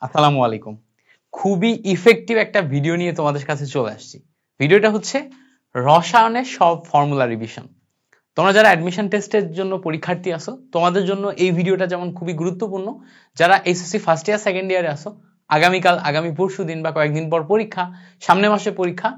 আসসালামু আলাইকুম। খুবই ইফেক্টিভ একটা ভিডিও নিয়ে তোমাদের কাছে চলে আসছি। ভিডিওটা হচ্ছে রসায়নের সব ফর্মুলা রিভিশন। তোমরা যারা অ্যাডমিশন টেস্টের জন্য পরীক্ষার্থী আছো, তোমাদের জন্য এই ভিডিওটা যেমন খুবই গুরুত্বপূর্ণ, যারা এসএসসি ফার্স্ট ইয়ার সেকেন্ড ইয়ারে আছো, আগামী পরশু দিন বা কয়েকদিন পর পরীক্ষা, সামনের মাসে পরীক্ষা,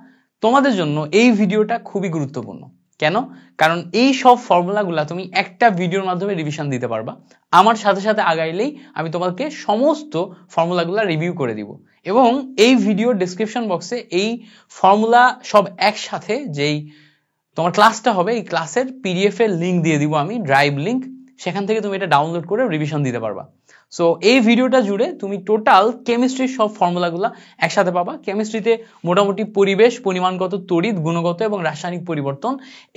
তোমাদের জন্য এই ভিডিওটা খুবই গুরুত্বপূর্ণ। কেন? কারণ এই সব ফর্মুলাগুলা তুমি একটা ভিডিওর মাধ্যমে রিভিশন দিতে পারবা। আমার সাথে সাথে আগাইলেই আমি তোমাকে সমস্ত ফর্মুলাগুলা রিভিউ করে দিব এবং এই ভিডিওর ডেসক্রিপশন বক্সে এই ফর্মুলা সব একসাথে যেই তোমার ক্লাসটা হবে, এই ক্লাসের পিডিএফ এর লিংক দিয়ে দিব আমি, ড্রাইভ লিংক, সেখান থেকে তুমি এটা ডাউনলোড করে রিভিশন দিতে পারবা। সো এই ভিডিওটা জুড়ে তুমি টোটাল কেমিস্ট্রির সব ফর্মুলাগুলো একসাথে পাবা। কেমিস্ট্রিতে মোটামুটি পরিবেশ, পরিমাণগত, তড়িৎ, গুণগত এবং রাসায়নিক পরিবর্তন,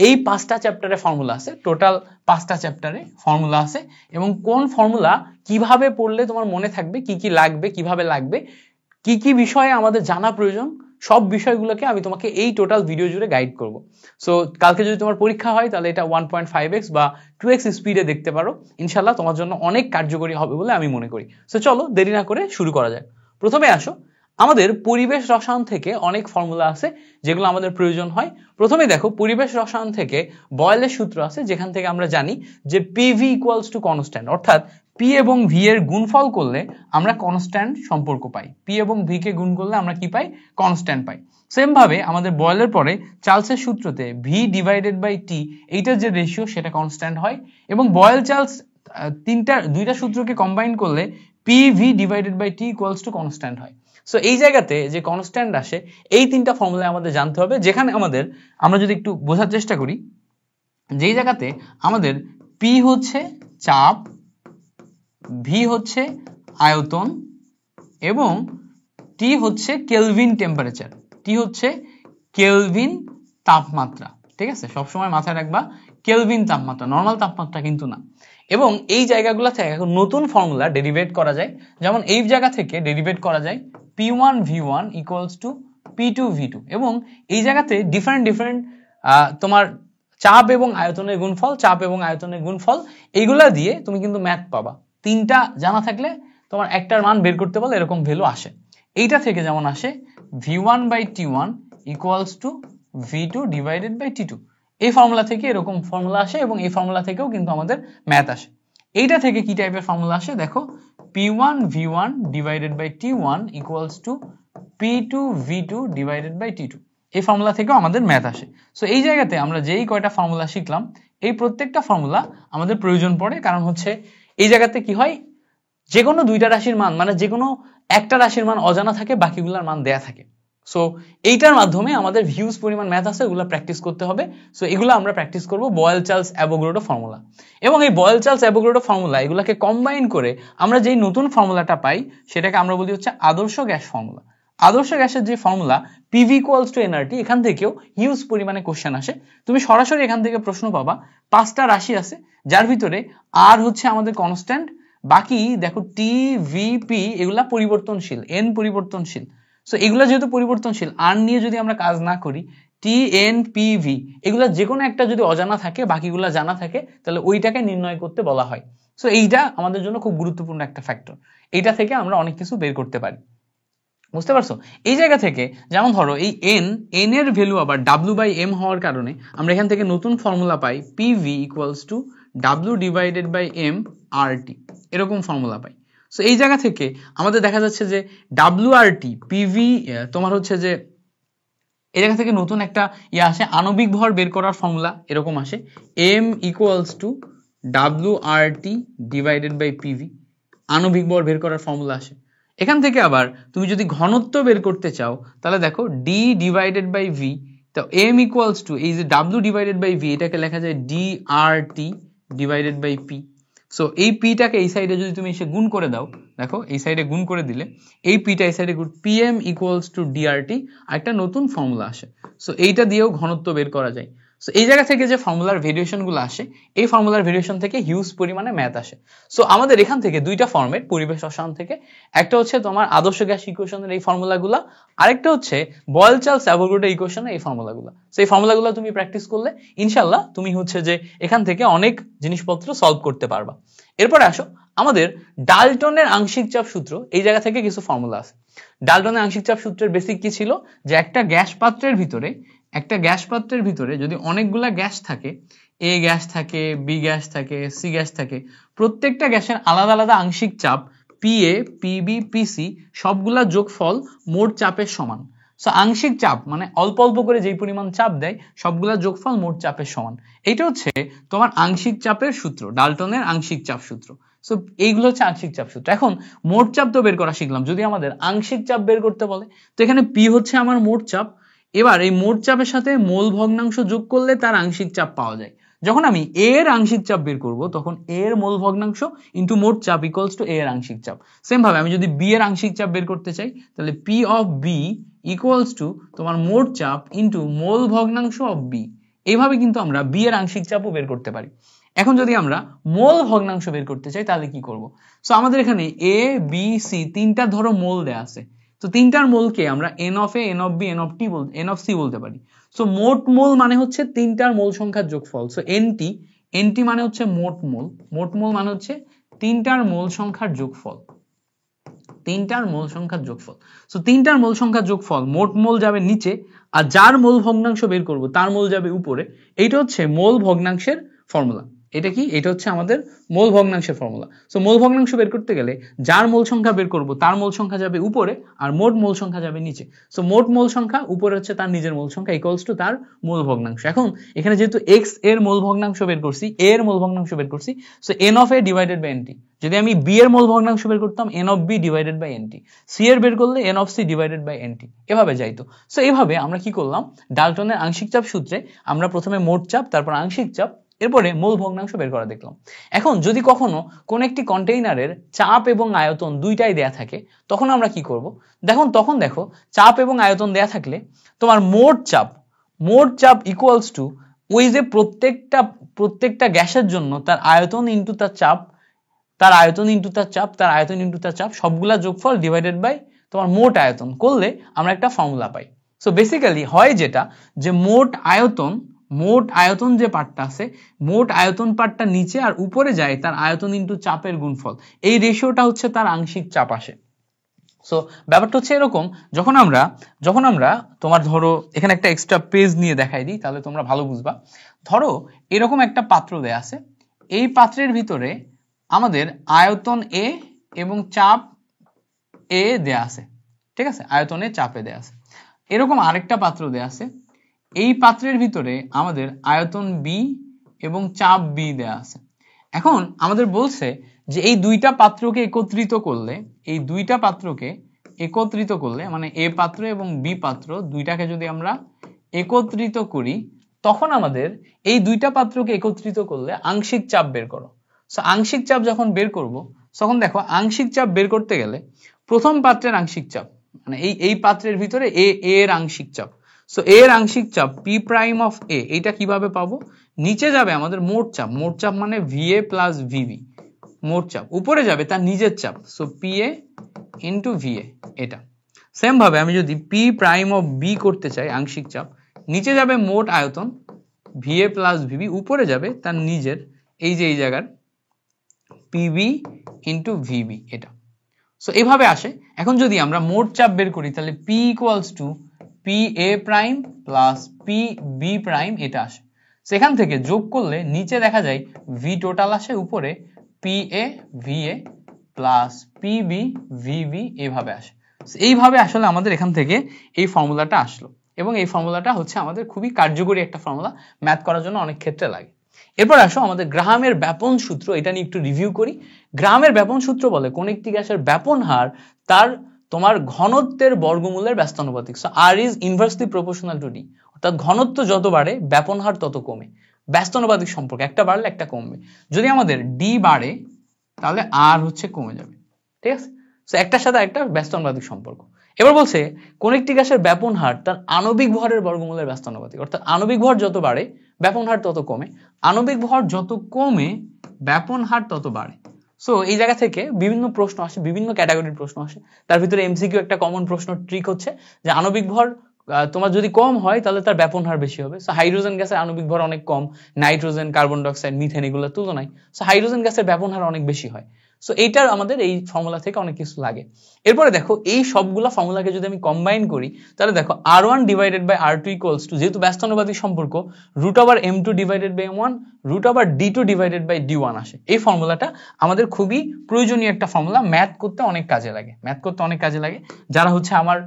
এই 5টা চ্যাপ্টারে ফর্মুলা আছে। টোটাল 5টা চ্যাপ্টারে ফর্মুলা আছে এবং কোন ফর্মুলা কিভাবে পড়লে তোমার মনে থাকবে, কি কি লাগবে, কিভাবে লাগবে, কি কি বিষয়ে আমাদের জানা প্রয়োজন, সব বিষয়গুলোকে আমি তোমাকে এই টোটাল ভিডিও জুড়ে গাইড করব। সো কালকে যদি তোমার পরীক্ষা হয় তাহলে এটা 1.5x বা 2x স্পিডে দেখতে পারো। ইনশাল্লাহ তোমার জন্য অনেক কার্যকরী হবে বলে আমি মনে করি। সো চলো দেরি না করে শুরু করা যাক। প্রথমে আসো, আমাদের পরিবেশ রসায়ন থেকে অনেক ফর্মুলা আছে যেগুলো আমাদের প্রয়োজন হয়। প্রথমে দেখো, পরিবেশ রসায়ন থেকে বয়েলের সূত্র আছে, যেখান থেকে আমরা জানি যে পিভি ইকুয়ালস টু কনস্ট্যান্ট, অর্থাৎ পি এবং ভি এর গুণফল করলে আমরা কনস্ট্যান্ট সম্পর্ক পাই। পি এবং ভি কে গুণ করলে আমরা কি পাই? কনস্ট্যান্ট পাই। সেম ভাবে আমাদের বয়েলের পরে চার্লসের সূত্রতে ভি ডিভাইডেড বাই টি, এইটার যে রেশিও সেটা কনস্ট্যান্ট হয় এবং বয়েল চার্লস দুইটা সূত্রকে কম্বাইন করলে P V divided by T equals to constant হয়। সো এই জায়গাতে যে কনস্ট্যান্ট আসে, এই 3টা ফর্মুলা আমাদের জানতে হবে, যেখানে আমরা যদি একটু বোঝার চেষ্টা করি, যেই জায়গাতে আমাদের পি হচ্ছে চাপ, ভি হচ্ছে আয়তন এবং টি হচ্ছে কেলভিন টেম্পারেচার, টি হচ্ছে কেলভিন তাপমাত্রা। ঠিক আছে, সবসময় মাথায় রাখবা কেলভিন তাপমাত্রা, নর্মাল তাপমাত্রা কিন্তু না। এবং এই জায়গাগুলো থেকে এখন নতুন ফর্মুলা ডেরিভেট করা যায়। যেমন এই জায়গা থেকে ডেরিভেট করা যায় P1 V1 equals to P2 V2, এবং এই জায়গাতে ডিফারেন্ট তোমার চাপ এবং আয়তনের গুণফল, চাপ এবং আয়তনের গুণফল, এইগুলা দিয়ে তুমি কিন্তু ম্যাথ পাবা। 3টা জানা থাকলে তোমার একটার মান বের করতে পারলে এরকম ভ্যালু আসে। এইটা থেকে যেমন আসে V1 by T1 equals to V2 divided by T2, এই ফর্মুলা থেকে এরকম ফর্মুলা আসে এবং এই ফর্মুলা থেকেও কিন্তু আমাদের ম্যাথ আসে। এইটা থেকে কি টাইপের ফর্মুলা আসে দেখো, P1 V1 divided by T1 equals to P2 V2 divided by T2, এই ফর্মুলা থেকেও আমাদের ম্যাথ আসে। সো এই জায়গাতে আমরা যেই কয়টা ফর্মুলা শিখলাম, এই প্রত্যেকটা ফর্মুলা আমাদের প্রয়োজন পড়ে, কারণ হচ্ছে এই জায়গাতে কি হয়, যে কোনো দুইটা রাশির মান, মানে যে কোনো একটা রাশির মান অজানা থাকে, বাকিগুলোর মান দেয়া থাকে। সো এইটার মাধ্যমে আমাদের হিউজ পরিমাণ ম্যাথ আছে, এগুলো প্র্যাকটিস করতে হবে। সো এগুলো আমরা প্র্যাকটিস করব বয়েল চার্লস অ্যাভোগাড্রো ফর্মুলা, এবং এই বয়েল চার্লস অ্যাভোগাড্রো ফর্মুলা এগুলোকে কম্বাইন করে আমরা যেই নতুন ফর্মুলাটা পাই সেটাকে আমরা বলি হচ্ছে আদর্শ গ্যাস ফর্মুলা। আদর্শ গ্যাসের যে formula PV equals two nRT, এখান থেকেও হিউজ পরিমাণে কোশ্চেন আসে। তুমি সরাসরি এখান থেকে প্রশ্ন পাবা। 5টা রাশি আছে, যার ভিতরে আর হচ্ছে আমাদের কনস্ট্যান্ট, বাকি দেখো টি ভি পি এগুলা পরিবর্তনশীল, এন পরিবর্তনশীল। সো এগুলা যেহেতু পরিবর্তনশীল, আর নিয়ে যদি আমরা কাজ না করি, টি এন পি ভি এগুলা যে কোনো একটা যদি অজানা থাকে, বাকিগুলা জানা থাকে, তাহলে ওইটাকে নির্ণয় করতে বলা হয়। সো এইটা আমাদের জন্য খুব গুরুত্বপূর্ণ একটা ফ্যাক্টর, এইটা থেকে আমরা অনেক কিছু বের করতে পারি। বুঝতে পারছো? এই জায়গা থেকে যেমন ধরো এই এন এর ভ্যালু আবার ডাব্লিউ বাই এম হওয়ার কারণে আমরা এখান থেকে নতুন ফর্মুলা পাই PV equals to W divided by M R T, এরকম ফর্মুলা পাই। সো এই জায়গা থেকে আমাদের দেখা যাচ্ছে যে ডাব্লিউ আর টি পিভি তোমার হচ্ছে যে এই জায়গা থেকে নতুন একটা আসে, আণবিক ভর বের করার ফর্মুলা এরকম আসে, M equals to W R T divided by PV, আণবিক ভর বের করার ফর্মুলা আসে। এখান থেকে আবার তুমি যদি ঘনত্ব বের করতে চাও, তাহলে দেখো ডি ডিভাইডেড বাই ভি, তো এম ইকুয়ালস টু এই যে ডাব্লিউ ডিভাইডেড বাই ভি, এটাকে লেখা যায় D R T divided by P. So এই পিটাকে এই সাইডে যদি তুমি এসে গুণ করে দাও, দেখো এই সাইডে গুণ করে দিলে এই পিটা এই সাইডে গুণ, P M equals to DRT, আর একটা নতুন ফর্মুলা আসে। সো এইটা দিয়েও ঘনত্ব বের করা যায়। সো এই জায়গা থেকে যে ফর্মুলার ভেরিয়েশন গুলো আসে, এই ফর্মুলার ভেরিয়েশন থেকে হিউজ পরিমাণে ম্যাথ আসে। সো আমাদের এখান থেকে দুইটা ফর্মেট পরিবেশ রসায়ন থেকে, একটা হচ্ছে তোমার আদর্শ গ্যাস ইকুয়েশনের এই ফর্মুলাগুলো, আরেকটা হচ্ছে বয়েল চার্লস অ্যাভোগাড্রো ইকুয়েশনের এই ফর্মুলাগুলো। সো এই ফর্মুলাগুলো তুমি প্র্যাকটিস করলে ইনশাআল্লাহ তুমি হচ্ছে যে এখান থেকে অনেক জিনিসপত্র সলভ করতে পারবা। এরপরে আসো, আমাদের ডাল্টনের আংশিক চাপ সূত্র, এই জায়গা থেকে কিছু ফর্মুলা আছে। ডাল্টনের আংশিক চাপ সূত্রের বেসিক কি ছিল, যে একটা গ্যাস পাত্রের ভিতরে যদি অনেকগুলা গ্যাস থাকে, এ গ্যাস থাকে, বি গ্যাস থাকে, সি গ্যাস থাকে, প্রত্যেকটা গ্যাসের আলাদা আলাদা আংশিক চাপ পিএ, পিবি, পিসি সবগুলা যোগফল মোট চাপের সমান। সো আংশিক চাপ মানে অল্প অল্প করে যেই পরিমাণ চাপ দেয় সবগুলা যোগফল মোট চাপের সমান। এটা হচ্ছে তোমার আংশিক চাপের সূত্র, ডাল্টনের আংশিক চাপ সূত্র। সো এইগুলো হচ্ছে আংশিক চাপ সূত্র। এখন মোট চাপ তো বের করা শিখলাম, যদি আমাদের আংশিক চাপ বের করতে বলে, তো এখানে পি হচ্ছে আমার মোট চাপ। এবার এই মোট চাপের সাথে মোল ভগ্নাংশ যোগ করলে তার আংশিক চাপ পাওয়া যায়। যখন আমি এ এর আংশিক চাপ বের করব তখন এ এর মোল ভগ্নাংশ ইনটু মোট চাপ ইকুয়ালস টু এ এর আংশিক চাপ। সেম ভাবে আমি যদি বি এর আংশিক চাপ বের করতে চাই, তাহলে P of B equals to তোমার মোট চাপ ইনটু মোল ভগ্নাংশ অফ বি। এইভাবে কিন্তু আমরা বি এর আংশিক চাপও বের করতে পারি। এখন যদি আমরা মোল ভগ্নাংশ বের করতে চাই তাহলে কি করব? সো আমাদের এখানে এ বি সি তিনটা ধরো মোল দেয়া আছে, তো তিনটার মোলকে আমরা N of A, N of B, N of C বলতে পারি। সো মোট মোল মানে হচ্ছে তিনটার মোল সংখ্যার যোগফল। সো এনটি মানে হচ্ছে মোট মোল মানে হচ্ছে তিনটার মোল সংখ্যার যোগফল, সো তিনটার মোল সংখ্যার যোগফল, মোট মোল যাবে নিচে আর যার মোল ভগ্নাংশ বের করব তার মোল যাবে উপরে। এইটা হচ্ছে মোল ভগ্নাংশের ফর্মুলা। এটা কি? এটা হচ্ছে আমাদের মোল ভগ্নাংশের ফর্মুলা। সো মোল ভগ্নাংশ বের করতে গেলে যার মোল সংখ্যা বের করব তার মোল সংখ্যা যাবে উপরে আর মোট মোল সংখ্যা যাবে নিচে। সো মোট মোল সংখ্যা উপরে হচ্ছে তার নিজের মোল সংখ্যা ইকুয়ালস টু তার মোল ভগ্নাংশ। এখন এখানে যেহেতু এক্স এর মোল ভগ্নাংশ বের করছি, এ এর মোল ভগ্নাংশ বের করছি, so N of A divided by NT. যদি আমি বি এর মোল ভগ্নাংশ বের করতাম N of B divided by NT, C এর বের করলে N of C divided by NT, এভাবে যাইতো। সো এইভাবে আমরা কি করলাম, ডাল্টনের আংশিক চাপ সূত্রে আমরা প্রথমে মোট চাপ, তারপর আংশিক চাপ, এরপরে মোল ভগ্নাংশ বের করা দেখলাম। এখন যদি কখনো কোন একটি কন্টেইনারের চাপ এবং আয়তন দুইটাই দেয়া থাকে তখন আমরা কি করব? তখন দেখো চাপ এবং আয়তন দেয়া থাকলে তোমার মোট চাপ ইকুয়ালস টু ওই যে প্রত্যেকটা গ্যাসের জন্য তার আয়তন ইনটু তার চাপ, সবগুলা যোগফল ডিভাইডেড বাই তোমার মোট আয়তন করলে আমরা একটা ফর্মুলা পাই। সো বেসিক্যালি হয় যেটা, যে মোট আয়তন যে পার্টটা আছে, মোট আয়তন পার্টটা নিচে আর উপরে যায় তার আয়তন ইনটু চাপের গুণফল, এই রেশিওটা হচ্ছে তার আংশিক চাপ আসে। সো ব্যাপারটা হচ্ছে এরকম, যখন আমরা তোমার ধরো এখানে একটা এক্সট্রা পেজ নিয়ে দেখাই দিই তাহলে তোমরা ভালো বুঝবা। ধরো এরকম একটা পাত্র দেয়া আছে, এই পাত্রের ভিতরে আমাদের আয়তন এ এবং চাপ এ দেয়া আছে, ঠিক আছে, আয়তনে চাপে দেয়া আছে। এরকম আরেকটা পাত্র দেয়া আছে, এই পাত্রের ভিতরে আমাদের আয়তন বি এবং চাপ বি দেয়া আছে। এখন আমাদের বলছে যে এই দুইটা পাত্রকে একত্রিত করলে মানে এ পাত্র এবং বি পাত্র দুইটাকে যদি আমরা একত্রিত করি তখন আমাদের এই দুইটা পাত্রকে একত্রিত করলে আংশিক চাপ বের করো। সো আংশিক চাপ যখন বের করব তখন দেখো আংশিক চাপ বের করতে গেলে প্রথম পাত্রের আংশিক চাপ মানে এই পাত্রের ভিতরে এর আংশিক চাপ, সো এর আংশিক চাপ পি প্রাইম অফ এ, এইটা কিভাবে পাবো? নিচে যাবে আমাদের মোট চাপ মানে ভিএ প্লাস ভিবি, মোট চাপ, উপরে যাবে তার নিজের চাপ, so P A into VA. এটা সেম ভাবে আমি যদি পি প্রাইম অফ বি করতে চাই আংশিক চাপ, নিচে যাবে মোট আয়তন ভিএ প্লাস ভিবি, উপরে যাবে তার নিজের এই যে এই জায়গার পিবি ইন্টু ভিবি, এটা। সো এইভাবে আসে। এখন যদি আমরা মোট চাপ বের করি তাহলে P equals to P A prime plus P B prime, এটা আসে। সেখান থেকে যোগ করলে নিচে দেখা যায় ভি টোটাল আসে, উপরে P A V A plus P B VB, এইভাবে আসে। এইভাবে আসলে আমাদের এখান থেকে এই ফর্মুলাটা আসলো এবং এই ফর্মুলাটা হচ্ছে আমাদের খুবই কার্যকরী একটা ফর্মুলা, ম্যাথ করার জন্য অনেক ক্ষেত্রে লাগে। এরপর আসো আমাদের গ্রাহামের ব্যাপন সূত্র, এটা নিয়ে একটু রিভিউ করি। গ্রাহামের ব্যাপন সূত্র বলে কোন একটি গ্যাসের ব্যাপন হার তার তোমার ঘনত্বের বর্গমূলের ব্যস্তানুপাতিক। So R is inversely proportional to D, অর্থাৎ ঘনত্ব যত বাড়ে ব্যাপন হার তত কমে, ব্যস্তানুপাতিক সম্পর্ক, একটা বাড়লে একটা কমবে। যদি আমাদের ডি বাড়ে তাহলে আর হচ্ছে কমে যাবে, ঠিক আছে। সো একটার সাথে একটা ব্যস্তানুপাতিক সম্পর্ক। এবার বলছে কোন একটি গ্যাসের ব্যাপন হার তার আণবিক ভরের বর্গমূলের ব্যস্তানুপাতিক, অর্থাৎ আণবিক ভর যত বাড়ে ব্যাপন হার তত কমে, আণবিক ভর যত কমে ব্যাপন হার তত বাড়ে। সো এই জায়গা থেকে বিভিন্ন প্রশ্ন আসে, বিভিন্ন ক্যাটাগরির প্রশ্ন আসে। তার ভিতরে এমসিকিউ একটা কমন প্রশ্ন ট্রিক হচ্ছে যে আণবিক ভর তোমার যদি কম হয় তাহলে তার ব্যাপন হার বেশি হবে। সো হাইড্রোজেন গ্যাসের আণবিক ভর অনেক কম, নাইট্রোজেন, কার্বন ডাইঅক্সাইড, মিথেন এগুলোর তুলনায়। সো হাইড্রোজেন গ্যাসের ব্যাপন হার অনেক বেশি হয়। সো এইটার আমাদের এই ফর্মুলা থেকে অনেক কিছু লাগে। এরপরে দেখো এই সবগুলা ফর্মুলাকে যদি আমি কম্বাইন করি তাহলে দেখো r1 divided by r2 equals two, যেহেতু ব্যস্তানুপাতিক সম্পর্ক, √m2 divided by m1 √d2 divided by d1 আসে। এই ফর্মুলাটা আমাদের খুবই প্রয়োজনীয় একটা ফর্মুলা, ম্যাথ করতে অনেক কাজে লাগে। যারা হচ্ছে আমার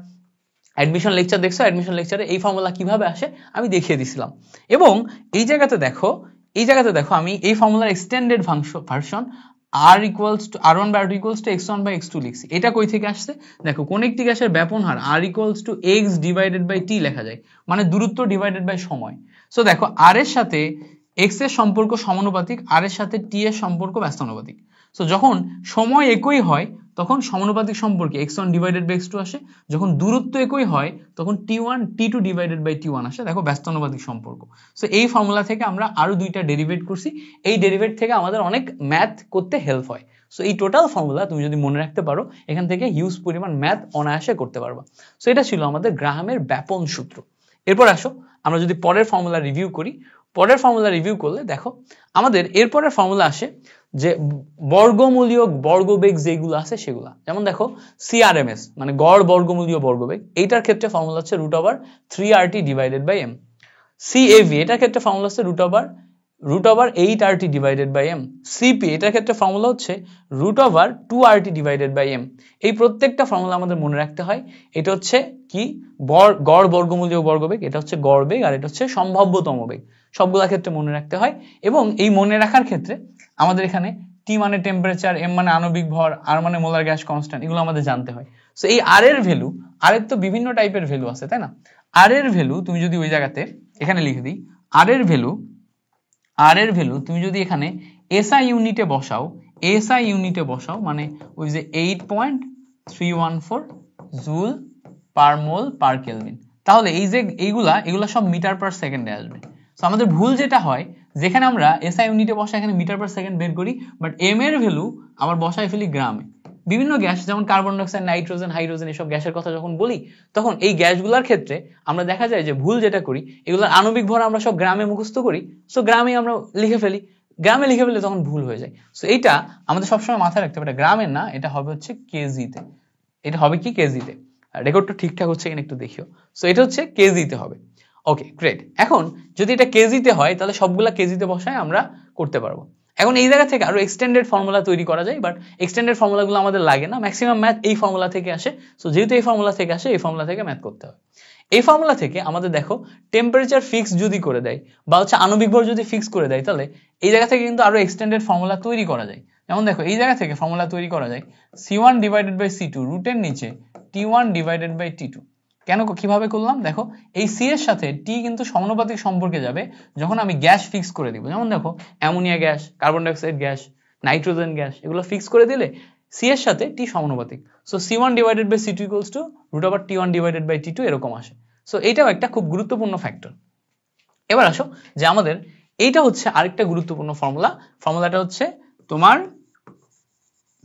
অ্যাডমিশন লেকচার দেখছো, অ্যাডমিশন লেকচারে এই ফর্মুলা কিভাবে আসে আমি দেখিয়ে দিছিলাম। এবং এই জায়গাতে দেখো আমি এই ফর্মুলার extended version r1 by r2 equals to x1 by x2 লিখছি। এটা কই থেকে আসছে দেখো, কোন একটি গ্যাসের ব্যাপন হার r equals to x divided by t লেখা যায়, মানে দূরত্ব ডিভাইডেড বাই সময়। সো দেখো r এর সাথে x এর সম্পর্ক সমানুপাতিক, r এর সাথে t এর সম্পর্ক ব্যস্তানুপাতিক। সো যখন সময় একই হয় তখন সমানুপাতিক সম্পর্কে x1 ডিভাইডেড বাই x2 আসে, যখন দূরত্ব একই হয় তখন t2 ডিভাইডেড বাই t1 আসে, দেখো ব্যস্তানুপাতিক সম্পর্ক। সো এই ফর্মুলা থেকে আমরা আরো দুইটা ডেরিভেট করছি, এই ডেরিভেট থেকে আমাদের অনেক ম্যাথ করতে হেল্প হয়। সো এই টোটাল ফর্মুলা তুমি যদি মনে রাখতে পারো, এখান থেকে হিউজ পরিমাণ ম্যাথ অনায়াসে করতে পারবা। সো এটা ছিল আমাদের গ্রাহামের ব্যাপন সূত্র। এরপর আসো আমরা যদি পরের ফর্মুলা রিভিউ করি, করলে দেখো আমাদের এরপরের ফর্মুলা আসে যে বর্গমূলীয় বর্গবেগ যেগুলো আছে সেগুলা, যেমন দেখো CRMS মানে গড় বর্গমূলীয় বর্গবেগ, এইটার ক্ষেত্রে ফর্মুলা হচ্ছে √3RT divided by m। CAV এটার ক্ষেত্রে ফর্মুলা হচ্ছে √8RT divided by m। CP এটার ক্ষেত্রে ফর্মুলা হচ্ছে √2RT ডিভাইডেড বাই m। এই প্রত্যেকটা ফর্মুলা আমাদের মনে রাখতে হয়। এটা হচ্ছে কি গড় বর্গমূলীয় বর্গবেগ, এটা হচ্ছে গড় বেগ, আর এটা হচ্ছে সম্ভাব্যতম বেগ। সবগুলা ক্ষেত্রে মনে রাখতে হয়। এবং এই মনে রাখার ক্ষেত্রে আমাদের এখানে T মানে টেম্পারেচার, M মানে আণবিক ভর, R মানে মোলার গ্যাস কনস্ট্যান্ট, এগুলো আমাদের জানতে হয়। সো এই R এর ভ্যালু, R এর তো বিভিন্ন টাইপের ভ্যালু আছে তাই না, R এর ভ্যালু তুমি যদি ওই জায়গাতে এখানে লিখে দিই, R এর ভ্যালু তুমি যদি এখানে SI ইউনিটে বসাও, মানে ওই যে 8.314 জুল পার মোল পার কেলভিন, তাহলে এই যে এইগুলা সব মিটার পার সেকেন্ডে আসবে। সো আমাদের ভুল যেটা হয়, যেখানে আমরা SI ইউনিটে বসা এখানে মিটার পার সেকেন্ড বের করি, বাট M এর ভ্যালু আবার বসাই ফেলি গ্রামে। বিভিন্ন গ্যাস যেমন কার্বন ডাইঅক্সাইড, নাইট্রোজেন, হাইড্রোজেন, এসব গ্যাসের কথা যখন বলি তখন এই গ্যাসগুলোর ক্ষেত্রে আমরা দেখা যায় যে ভুল যেটা করি, এগুলোর আণবিক ভর আমরা সব গ্রামে মুখস্থ করি। সো গ্রামে আমরা লিখে ফেলি, তখন ভুল হয়ে যায়। সো এইটা আমাদের সবসময় মাথায় রাখতে হবে, গ্রামে না, এটা হবে হচ্ছে কেজিতে। রেকর্ডটা ঠিকঠাক হচ্ছে কিনা একটু দেখিও। সো এটা হচ্ছে কেজিতে হবে। Okay great. এখন যদি এটা কেজিতে হয় তাহলে সবগুলা কেজিতে বসায় আমরা করতে পারবো। এখন এই জায়গা থেকে আরো এক্সটেন্ডেড ফর্মুলা তৈরি করা যায়, বাট এক্সটেন্ডেড ফর্মুলাগুলো আমাদের লাগে না, ম্যাক্সিমাম ম্যাথ এই ফর্মুলা থেকে আসে। সো যেহেতু এই ফর্মুলা থেকে আসে, এই ফর্মুলা থেকে ম্যাথ করতে হয়। এই ফর্মুলা থেকে আমাদের দেখো টেম্পারেচার ফিক্স যদি করে দেয় বা হচ্ছে আণবিক ভর যদি ফিক্স করে দেয়, তাহলে এই জায়গা থেকে কিন্তু আরো এক্সটেন্ডেড ফর্মুলা তৈরি করা যায়। যেমন দেখো এই জায়গা থেকে ফর্মুলা তৈরি করা যায় C1 ডিভাইডেড বাই C2 রুটের নিচে T1 ডিভাইডেড বাই T2। কেন, কিভাবে করলাম দেখো, এই C এর সাথে T কিন্তু সমানুপাতিক সম্পর্কে যাবে যখন আমি গ্যাস ফিক্স করে দিব। যেমন দেখো ammonia gas, carbon dioxide gas, nitrogen gas, এগুলো ফিক্স করে দিলে C এর সাথে T সমানুপাতিক। So C1 divided by C2 equals to √T1 divided by T2 এরকম আসে। সো এইটাও একটা খুব গুরুত্বপূর্ণ ফ্যাক্টর। এবার আসো যে আমাদের এইটা হচ্ছে আরেকটা গুরুত্বপূর্ণ ফর্মুলাটা হচ্ছে তোমার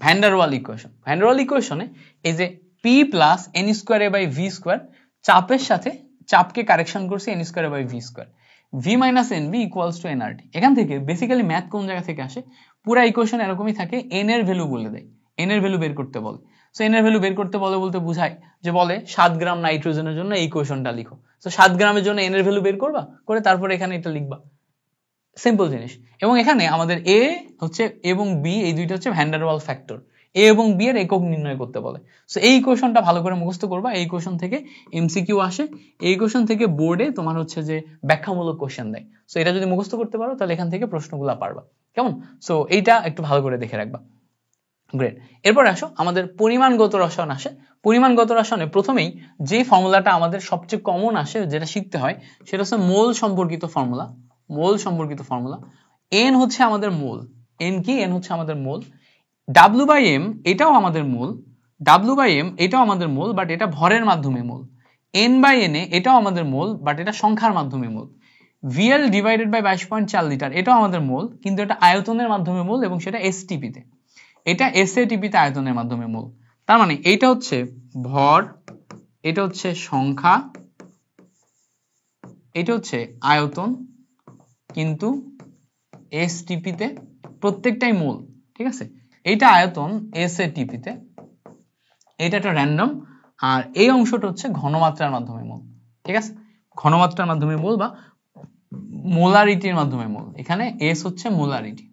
van der Waals equation. Van der Waals ইকুয়েশনে এই যে P plus n square a by v square, চাপের সাথে চাপকে কারেকশন করছি n square a by v square, v minus nv equals to nRT। এখান থেকে বেসিক্যালি ম্যাথ কোন জায়গা থেকে আসে, পুরো ইকুয়েশন এরকমই থাকে, n এর ভ্যালু বলে দেয়, n এর ভ্যালু বের করতে বলে। সো n এর ভ্যালু বের করতে বলতে বোঝায় যে বলে 7 গ্রাম নাইট্রোজেনের জন্য এই ইকুয়েশনটা লিখো। সো 7 গ্রামের জন্য n এর ভ্যালু বের করবা, করে তারপরে এখানে এটা লিখবা, সিম্পল জিনিস। এবং এখানে আমাদের a হচ্ছে এবং b, এই দুইটা হচ্ছে van der wall factor, a এবং b এর একক নির্ণয় করতে বলে। সো এই ইকুয়েশনটা ভালো করে মুখস্থ করবা, এই ইকুয়েশন থেকে এমসিকিউ আসে, এই ইকুয়েশন থেকে বোর্ডে তোমার হচ্ছে যে ব্যাখ্যামূলক কোশ্চেন দেয়। সো এটা যদি মুখস্থ করতে পারো তাহলে এখান থেকে প্রশ্নগুলো পারবা, কেমন? সো এইটা একটু ভালো করে দেখে রাখবা। গ্রেট। এরপর আসো আমাদের পরিমাণগত রসায়ন আসে। পরিমাণগত রসায়নে প্রথমেই যে ফর্মুলাটা আমাদের সবচেয়ে কমন আসে, যেটা শিখতে হয়, সেটা হচ্ছে মোল সম্পর্কিত ফর্মুলা। n হচ্ছে আমাদের মোল, n কি, n হচ্ছে আমাদের মোল। W/m এটাও আমাদের মোল, বাট এটা ভরের মাধ্যমে মোল। n/na এটাও আমাদের মোল, বাট এটা সংখ্যার মাধ্যমে মোল। VL ডিভাইডেড বাই 22.4 লিটার এটাও আমাদের মোল, কিন্তু এটা আয়তনের মাধ্যমে মোল এবং সেটা STP তে, এটা SATP তে আয়তনের মাধ্যমে মোল। তার মানে এইটা হচ্ছে ভর, এটা হচ্ছে সংখ্যা, এটা হচ্ছে আয়তন, কিন্তু STP তে প্রত্যেকটাই মোল, ঠিক আছে? এইটা আয়তন SATP তে, এটা একটা র্যান্ডম, আর এই অংশটা হচ্ছে ঘনমাত্রার মাধ্যমে মোল, ঠিক আছে, ঘনমাত্রার মাধ্যমে মোল বা মোলারিটির মাধ্যমে মোল। এখানে S হচ্ছে মোলারিটি,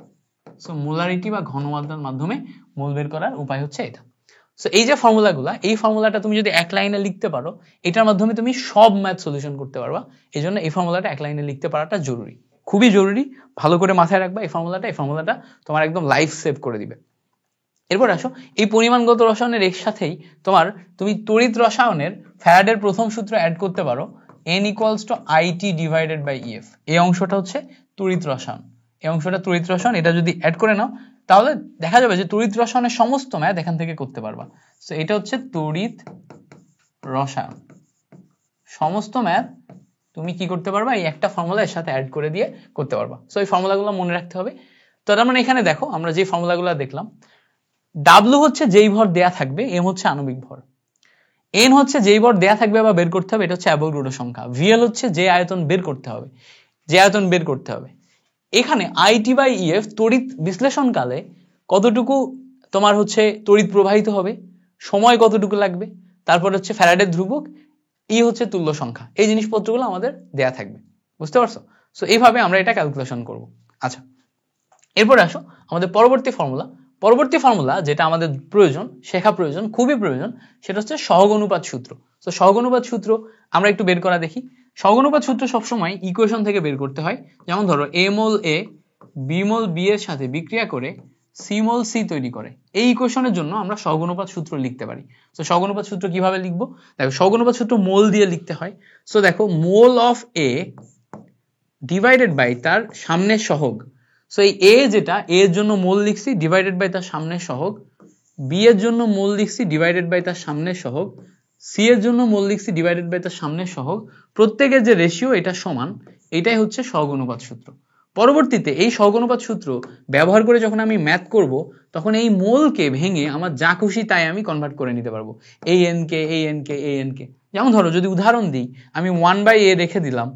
সো মোলারিটি বা ঘনমাত্রার মাধ্যমে মোল বের করার উপায় হচ্ছে এটা। সো এই যে ফর্মুলাগুলা, এই ফর্মুলাটা তুমি যদি এক লাইনে লিখতে পারো, এটার মাধ্যমে তুমি সব ম্যাথ সলিউশন করতে পারবা। এই জন্য এই ফর্মুলাটা এক লাইনে লিখতে পারাটা জরুরি, খুবই জরুরি, ভালো করে মাথায় রাখবা এই ফর্মুলাটা তোমার একদম লাইফ সেভ করে দিবে। এরপর আসো, এই পরিমাণগত রসায়নের এর সাথেই তুমি তড়িৎ রসায়নের ফ্যারাডের প্রথম সূত্র অ্যাড করতে পারো, N = IT / EF। এই অংশটা হচ্ছে তড়িৎ রসায়ন, এই অংশটা তড়িৎ রসায়ন, এটা যদি অ্যাড করে নাও তাহলে দেখা যাবে যে তড়িৎ রসায়নের সমস্ত ম্যাথ এখান থেকে করতে পারবা। সো এটা হচ্ছে তড়িৎ রসায়ন, সমস্ত ম্যাথ তুমি কি করতে পারবা, এই একটা ফর্মুলা এর সাথে অ্যাড করে দিয়ে করতে পারবা। সো এই ফর্মুলাগুলো মনে রাখতে হবে। তো তার মানে এখানে দেখো আমরা যে ফর্মুলাগুলো দেখলাম, W হচ্ছে যেই ভর দেয়া থাকবে, M হচ্ছে আণবিক ভর, N হচ্ছে যেই ভর দেয়া থাকবে বা বের করতে হবে, এটা হচ্ছে অ্যাভোগাড্রো সংখ্যা, VL হচ্ছে যে আয়তন বের করতে হবে, এখানে IT/EF তড়িৎ বিশ্লেষণকালে কতটুকু তোমার হচ্ছে তড়িৎ প্রবাহিত হবে, সময় কতটুকু লাগবে, তারপর হচ্ছে ফ্যারাডের ধ্রুবক, E হচ্ছে তুল্য সংখ্যা, এই জিনিসপত্রগুলো আমাদের দেয়া থাকবে, বুঝতে পারছো? সো এইভাবে আমরা এটা ক্যালকুলেশন করব। আচ্ছা, এরপর আসো আমাদের পরবর্তী ফর্মুলা যেটা আমাদের প্রয়োজন, শেখা প্রয়োজন, খুবই প্রয়োজন, সেটা হচ্ছে সহগ অনুপাত সূত্র। তো সহগ অনুপাত সূত্র আমরা একটু বের করা দেখি। সহগ অনুপাত সূত্র সবসময় ইকুয়েশন থেকে বের করতে হয়। যেমন ধরো A mole A B mole B এর সাথে বিক্রিয়া করে C মোল C তৈরি করে, এই ইকুয়েশনের জন্য আমরা সহগ অনুপাত সূত্র লিখতে পারি। তো সহগ অনুপাত সূত্র কিভাবে লিখবো, দেখো সহগ অনুপাত সূত্র মোল দিয়ে লিখতে হয়। সো দেখো mole of A divided by তার সামনের সহগ। সো এই A যেটা, A এর জন্য মোল লিখছি ডিভাইডেড বাই তার সামনের সহগ, B এর জন্য মোল লিখছি ডিভাইডেড বাই তার সামনের সহগ, C এর জন্য মোল লিখছি ডিভাইডেড বাই তার সামনের সহগ, প্রত্যেকের যে রেশিও এটা সমান, এটাই হচ্ছে সহগ অনুপাত সূত্র। পরবর্তীতে এই সহগ অনুপাত সূত্র ব্যবহার করে যখন আমি ম্যাথ করব, তখন এই মোলকে ভেঙে আমার যা খুশি তাই আমি কনভার্ট করে নিতে পারবো, এই n কে। যেমন ধরো যদি উদাহরণ দিই, আমি 1/a রেখে দিলাম,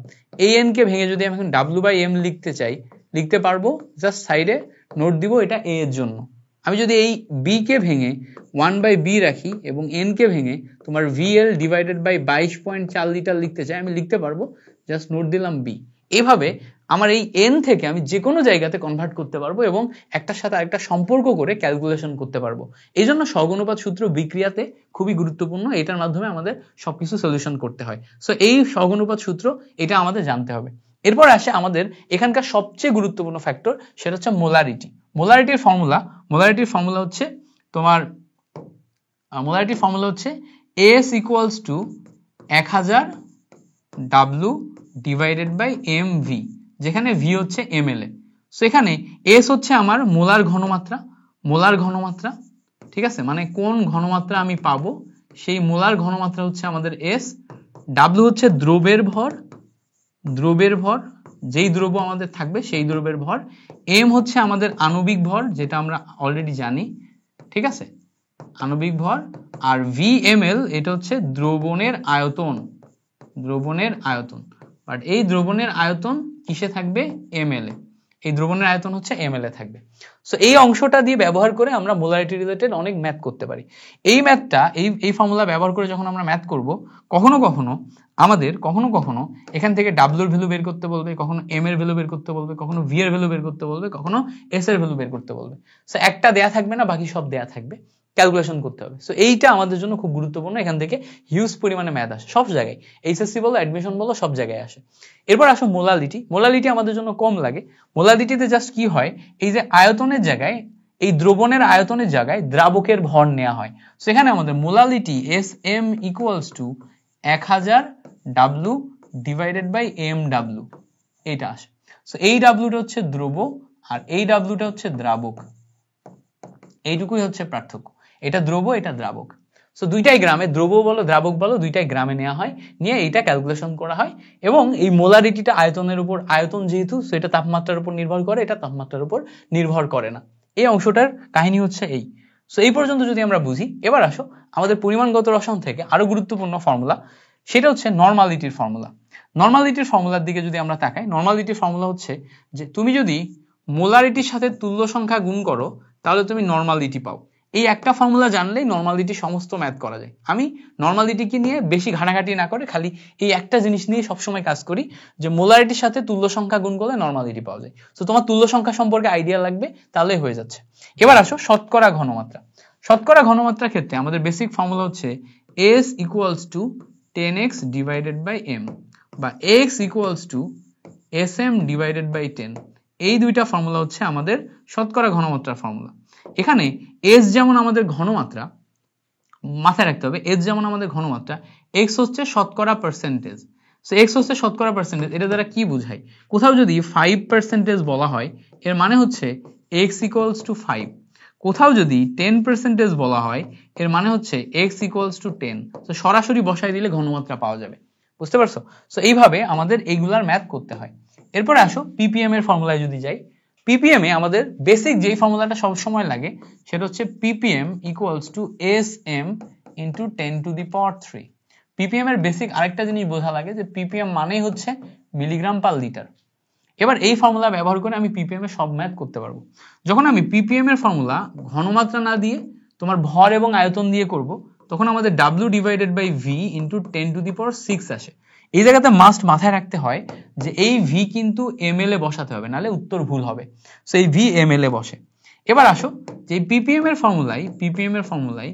এই n কে ভেঙে যদি আমি এখন W/m লিখতে চাই, লিখতে পারবো, জাস্ট সাইডে নোট দিব এটা a এর জন্য। আমি যদি এই b কে ভেঙে 1/b রাখি এবং n কে ভেঙে তোমার VL ডিভাইডেড বাই 22.4 লিটার লিখতে চাই, আমি লিখতে পারবো, জাস্ট নোট দিলাম b। এভাবে আমার এই n থেকে আমি যে কোনো জায়গাতে কনভার্ট করতে পারবো এবং একটার সাথে আরেকটা সম্পর্ক করে ক্যালকুলেশন করতে পারবো। এই জন্য সহগ অনুপাত সূত্র বিক্রিয়াতে খুবই গুরুত্বপূর্ণ, এটার মাধ্যমে আমাদের সবকিছু সলিউশন করতে হয়। সো এই সহগ অনুপাত সূত্র, এটা আমাদের জানতে হবে। এরপর আসে আমাদের এখানকার সবচেয়ে গুরুত্বপূর্ণ ফ্যাক্টর, সেটা হচ্ছে মোলারিটি। মোলারিটির ফর্মুলা হচ্ছে তোমার S = 1000 W divided by mv, যেখানে v হচ্ছে ml এ। সো এখানে S হচ্ছে আমার মোলার ঘনমাত্রা, ঠিক আছে, মানে কোন ঘনমাত্রা আমি পাবো সেই মোলার ঘনমাত্রা হচ্ছে আমাদের S। W হচ্ছে দ্রবের ভর, যেই দ্রব্য আমাদের থাকবে সেই দ্রবের ভর। m হচ্ছে আমাদের আণবিক ভর, যেটা আমরা অলরেডি জানি, ঠিক আছে, আণবিক ভর। আর VML এটা হচ্ছে দ্রবণের আয়তন, বাট এই দ্রবণের আয়তন কিসে থাকবে, ml এ। এই দ্রবণের আয়তন হচ্ছে ml এ থাকবে। সো এই অংশটা দিয়ে ব্যবহার করে আমরা মোলারিটি রিলেটেড অনেক ম্যাথ করতে পারি। এই ম্যাথটা, এই ফর্মুলা ব্যবহার করে যখন আমরা ম্যাথ করব, কখনো কখনো এখান থেকে W এর ভ্যালু বের করতে বলবে, কখনো m এর ভ্যালু বের করতে বলবে, কখনো v এর ভ্যালু বের করতে বলবে, কখনো s এর ভ্যালু বের করতে বলবে। সো একটা দেয়া থাকবে না, বাকি সব দেয়া থাকবে, ক্যালকুলেশন করতে হবে। সো এইটা আমাদের জন্য খুব গুরুত্বপূর্ণ, এখান থেকে হিউজ পরিমাণে ম্যাথ আসে সব জায়গায়, এইচএসসি বলো, অ্যাডমিশন বলো, সব জায়গায় আসে। এরপর আসো মোলালিটি আমাদের জন্য কম লাগে। মোলালিটিতে জাস্ট কি হয়, এই যে আয়তনের জায়গায়, এই দ্রবণের আয়তনের জায়গায় দ্রাবকের ভর নেওয়া হয়। সো এখানে আমাদের molality SM = 1000 W divided by mW, এটা আসে। সো এই W-টা হচ্ছে দ্রব্য আর এই W-টা হচ্ছে দ্রাবক, এইটুকুই হচ্ছে পার্থক্য, এটা দ্রব্য এটা দ্রাবক। সো দুইটাই গ্রামে, দ্রব্য বলো দ্রাবক বলো, দুইটাই গ্রামে নেওয়া হয়, নিয়ে এইটা ক্যালকুলেশন করা হয়। এবং এই মোলারিটিটা আয়তনের উপর, আয়তন যেহেতু সেটা তাপমাত্রার উপর নির্ভর করে, এটা তাপমাত্রার উপর নির্ভর করে না। এই অংশটার কাহিনী হচ্ছে এই। সো এই পর্যন্ত যদি আমরা বুঝি, এবার আসো আমাদের পরিমাণগত রসায়ন থেকে আরো গুরুত্বপূর্ণ ফর্মুলা, সেটা হচ্ছে নরমালিটির ফর্মুলার দিকে যদি আমরা তাকাই, নরমালিটির ফর্মুলা হচ্ছে যে তুমি যদি মোলারিটির সাথে তুল্য সংখ্যা গুণ করো, তাহলে তুমি নর্মালিটি পাও। এই একটা ফর্মুলা জানলেই নর্মালিটি সমস্ত ম্যাথ করা যায়। আমি নর্মালিটিকে নিয়ে বেশি ঘাটাঘাটি না করে খালি এই একটা জিনিস নিয়ে সবসময় কাজ করি, যে মোলারিটির সাথে তুল্য সংখ্যা গুণ করলে নর্মালিটি পাওয়া যায়। তো তোমার তুল্য সংখ্যা সম্পর্কে আইডিয়া লাগবে, তাহলেই হয়ে যাচ্ছে। এবার আসো শতকরা ঘনমাত্রা। শতকরা ঘনমাত্রার ক্ষেত্রে আমাদের বেসিক ফর্মুলা হচ্ছে S equals to 10x divided by m বা x equals to sm divided by 10। এই দুইটা ফর্মুলা হচ্ছে আমাদের শতকরা ঘনমাত্রার ফর্মুলা। এখানে s যেমন আমাদের ঘনমাত্রা, মাথায় রাখতে হবে s যেমন আমাদের ঘনমাত্রা, x হচ্ছে শতকরা পার্সেন্টেজ। সো x হচ্ছে শতকরা পার্সেন্টেজ, এটা দ্বারা কি বোঝায়? কোথাও যদি 5% বলা হয় এর মানে হচ্ছে x equals to 5। কোথাও যদি 10% বলা হয় এর মানে হচ্ছে x equals to 10। তো সরাসরি বসাই দিলে ঘনমাত্রা পাওয়া যাবে, বুঝতে পারছো? সো এইভাবে আমাদের এইগুলার ম্যাথ করতে হয়। এরপরে আসো ppm এর ফর্মুলায় যদি যাই, ppm এ আমাদের বেসিক যেই ফর্মুলাটা সব সময় লাগে সেটা হচ্ছে ppm equals to sm into 10 to the power 3। ppm এর বেসিক আরেকটা জিনিস বোঝা লাগে যে ppm মানেই হচ্ছে মিলিগ্রাম পার লিটার। এবার এই ফর্মুলা ব্যবহার করে আমি ppm এর সব ম্যাথ করতে পারবো। যখন আমি ppm এর ফর্মুলা ঘনমাত্রা না দিয়ে তোমার ভর এবং আয়তন দিয়ে করব, তখন আমাদের w divided by v into 10 to the power 6 আসে। এই জায়গাতে মাস্ট মাথায় রাখতে হয় যে এই v কিন্তু ml এ বসাতে হবে, নাহলে উত্তর ভুল হবে। সো এই v ml এ বসে। এবার আসো যে ppm এর ফর্মুলায়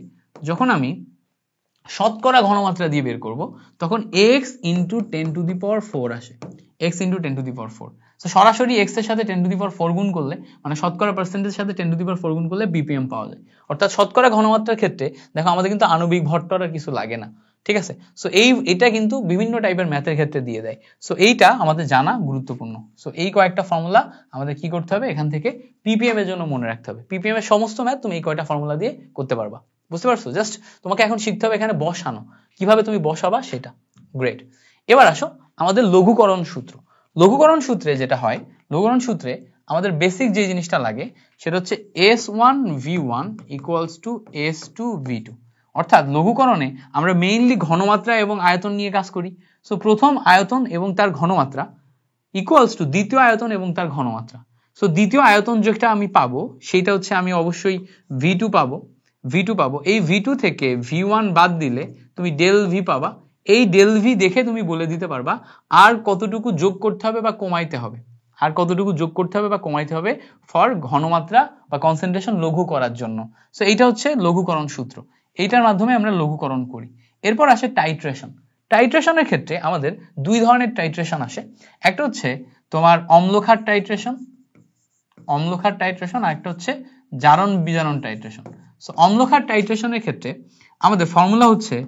যখন আমি শতকরা ঘনমাত্রা দিয়ে বের করব, তখন x ইন্টু 10 টু দি পাওয়ার 4 আসে। x ইন্টু 10 টু দি পাওয়ার 4। তো সরাসরি x এর সাথে 10 টু দি পাওয়ার 4 গুণ করলে, মানে শতকরা পার্সেন্টেজের সাথে 10 টু দি পাওয়ার 4 গুণ করলে ppm পাওয়া যায়। অর্থাৎ শতকরা ঘনমাত্রার ক্ষেত্রে দেখো আমাদের কিন্তু আণবিক ভরটার কিছু লাগে না, ঠিক আছে? সো এটা কিন্তু বিভিন্ন টাইপের ম্যাথের ক্ষেত্রে দিয়ে দেয়। সো এইটা আমাদের জানা গুরুত্বপূর্ণ। সো এই কয়েকটা ফর্মুলা আমাদের কি করতে হবে, এখান থেকে ppm এর জন্য মনে রাখতে হবে। ppm এর সমস্ত ম্যাথ তুমি এই কয়টা ফর্মুলা দিয়ে করতে পারবা, বুঝতে পারছো? জাস্ট তোমাকে এখন শিখতে হবে এখানে বসানো, কিভাবে তুমি বসাবা সেটা। গ্রেট। এবার আসো আমাদের লঘুকরণ সূত্র। লঘুকরণ সূত্রে যেটা হয়, লঘুকরণ সূত্রে আমাদের বেসিক যে জিনিসটা লাগে সেটা হচ্ছে s1v1 equals to s2v2। অর্থাৎ লঘুকরণে আমরা মেইনলি ঘনমাত্রা এবং আয়তন নিয়ে কাজ করি। সো প্রথম আয়তন এবং তার ঘনমাত্রা ইকুয়ালস টু দ্বিতীয় আয়তন এবং তার ঘনমাত্রা। সো দ্বিতীয় আয়তন যেটা আমি পাবো সেটা হচ্ছে আমি অবশ্যই v2 পাবো। এই v2 থেকে v1 বাদ দিলে তুমি ডেল v পাবা। এই ডেল ভি দেখে তুমি বলে দিতে পারবা আর কতটুকু যোগ করতে হবে বা কমাইতে হবে, ফর ঘনমাত্রা বা কনসেন্ট্রেশন লঘু করার জন্য। সো এইটা হচ্ছে লঘুকরণ সূত্র, এইটার মাধ্যমে আমরা লঘুকরণ করি। এরপর আসে টাইট্রেশন। টাইট্রেশনের ক্ষেত্রে আমাদের দুই ধরনের টাইট্রেশন আসে। একটা হচ্ছে তোমার অম্লক্ষার টাইট্রেশন, আর একটা হচ্ছে জারণ বিজারণ টাইট্রেশন। সো অম্লক্ষার টাইট্রেশনের ক্ষেত্রে আমাদের ফর্মুলা হচ্ছে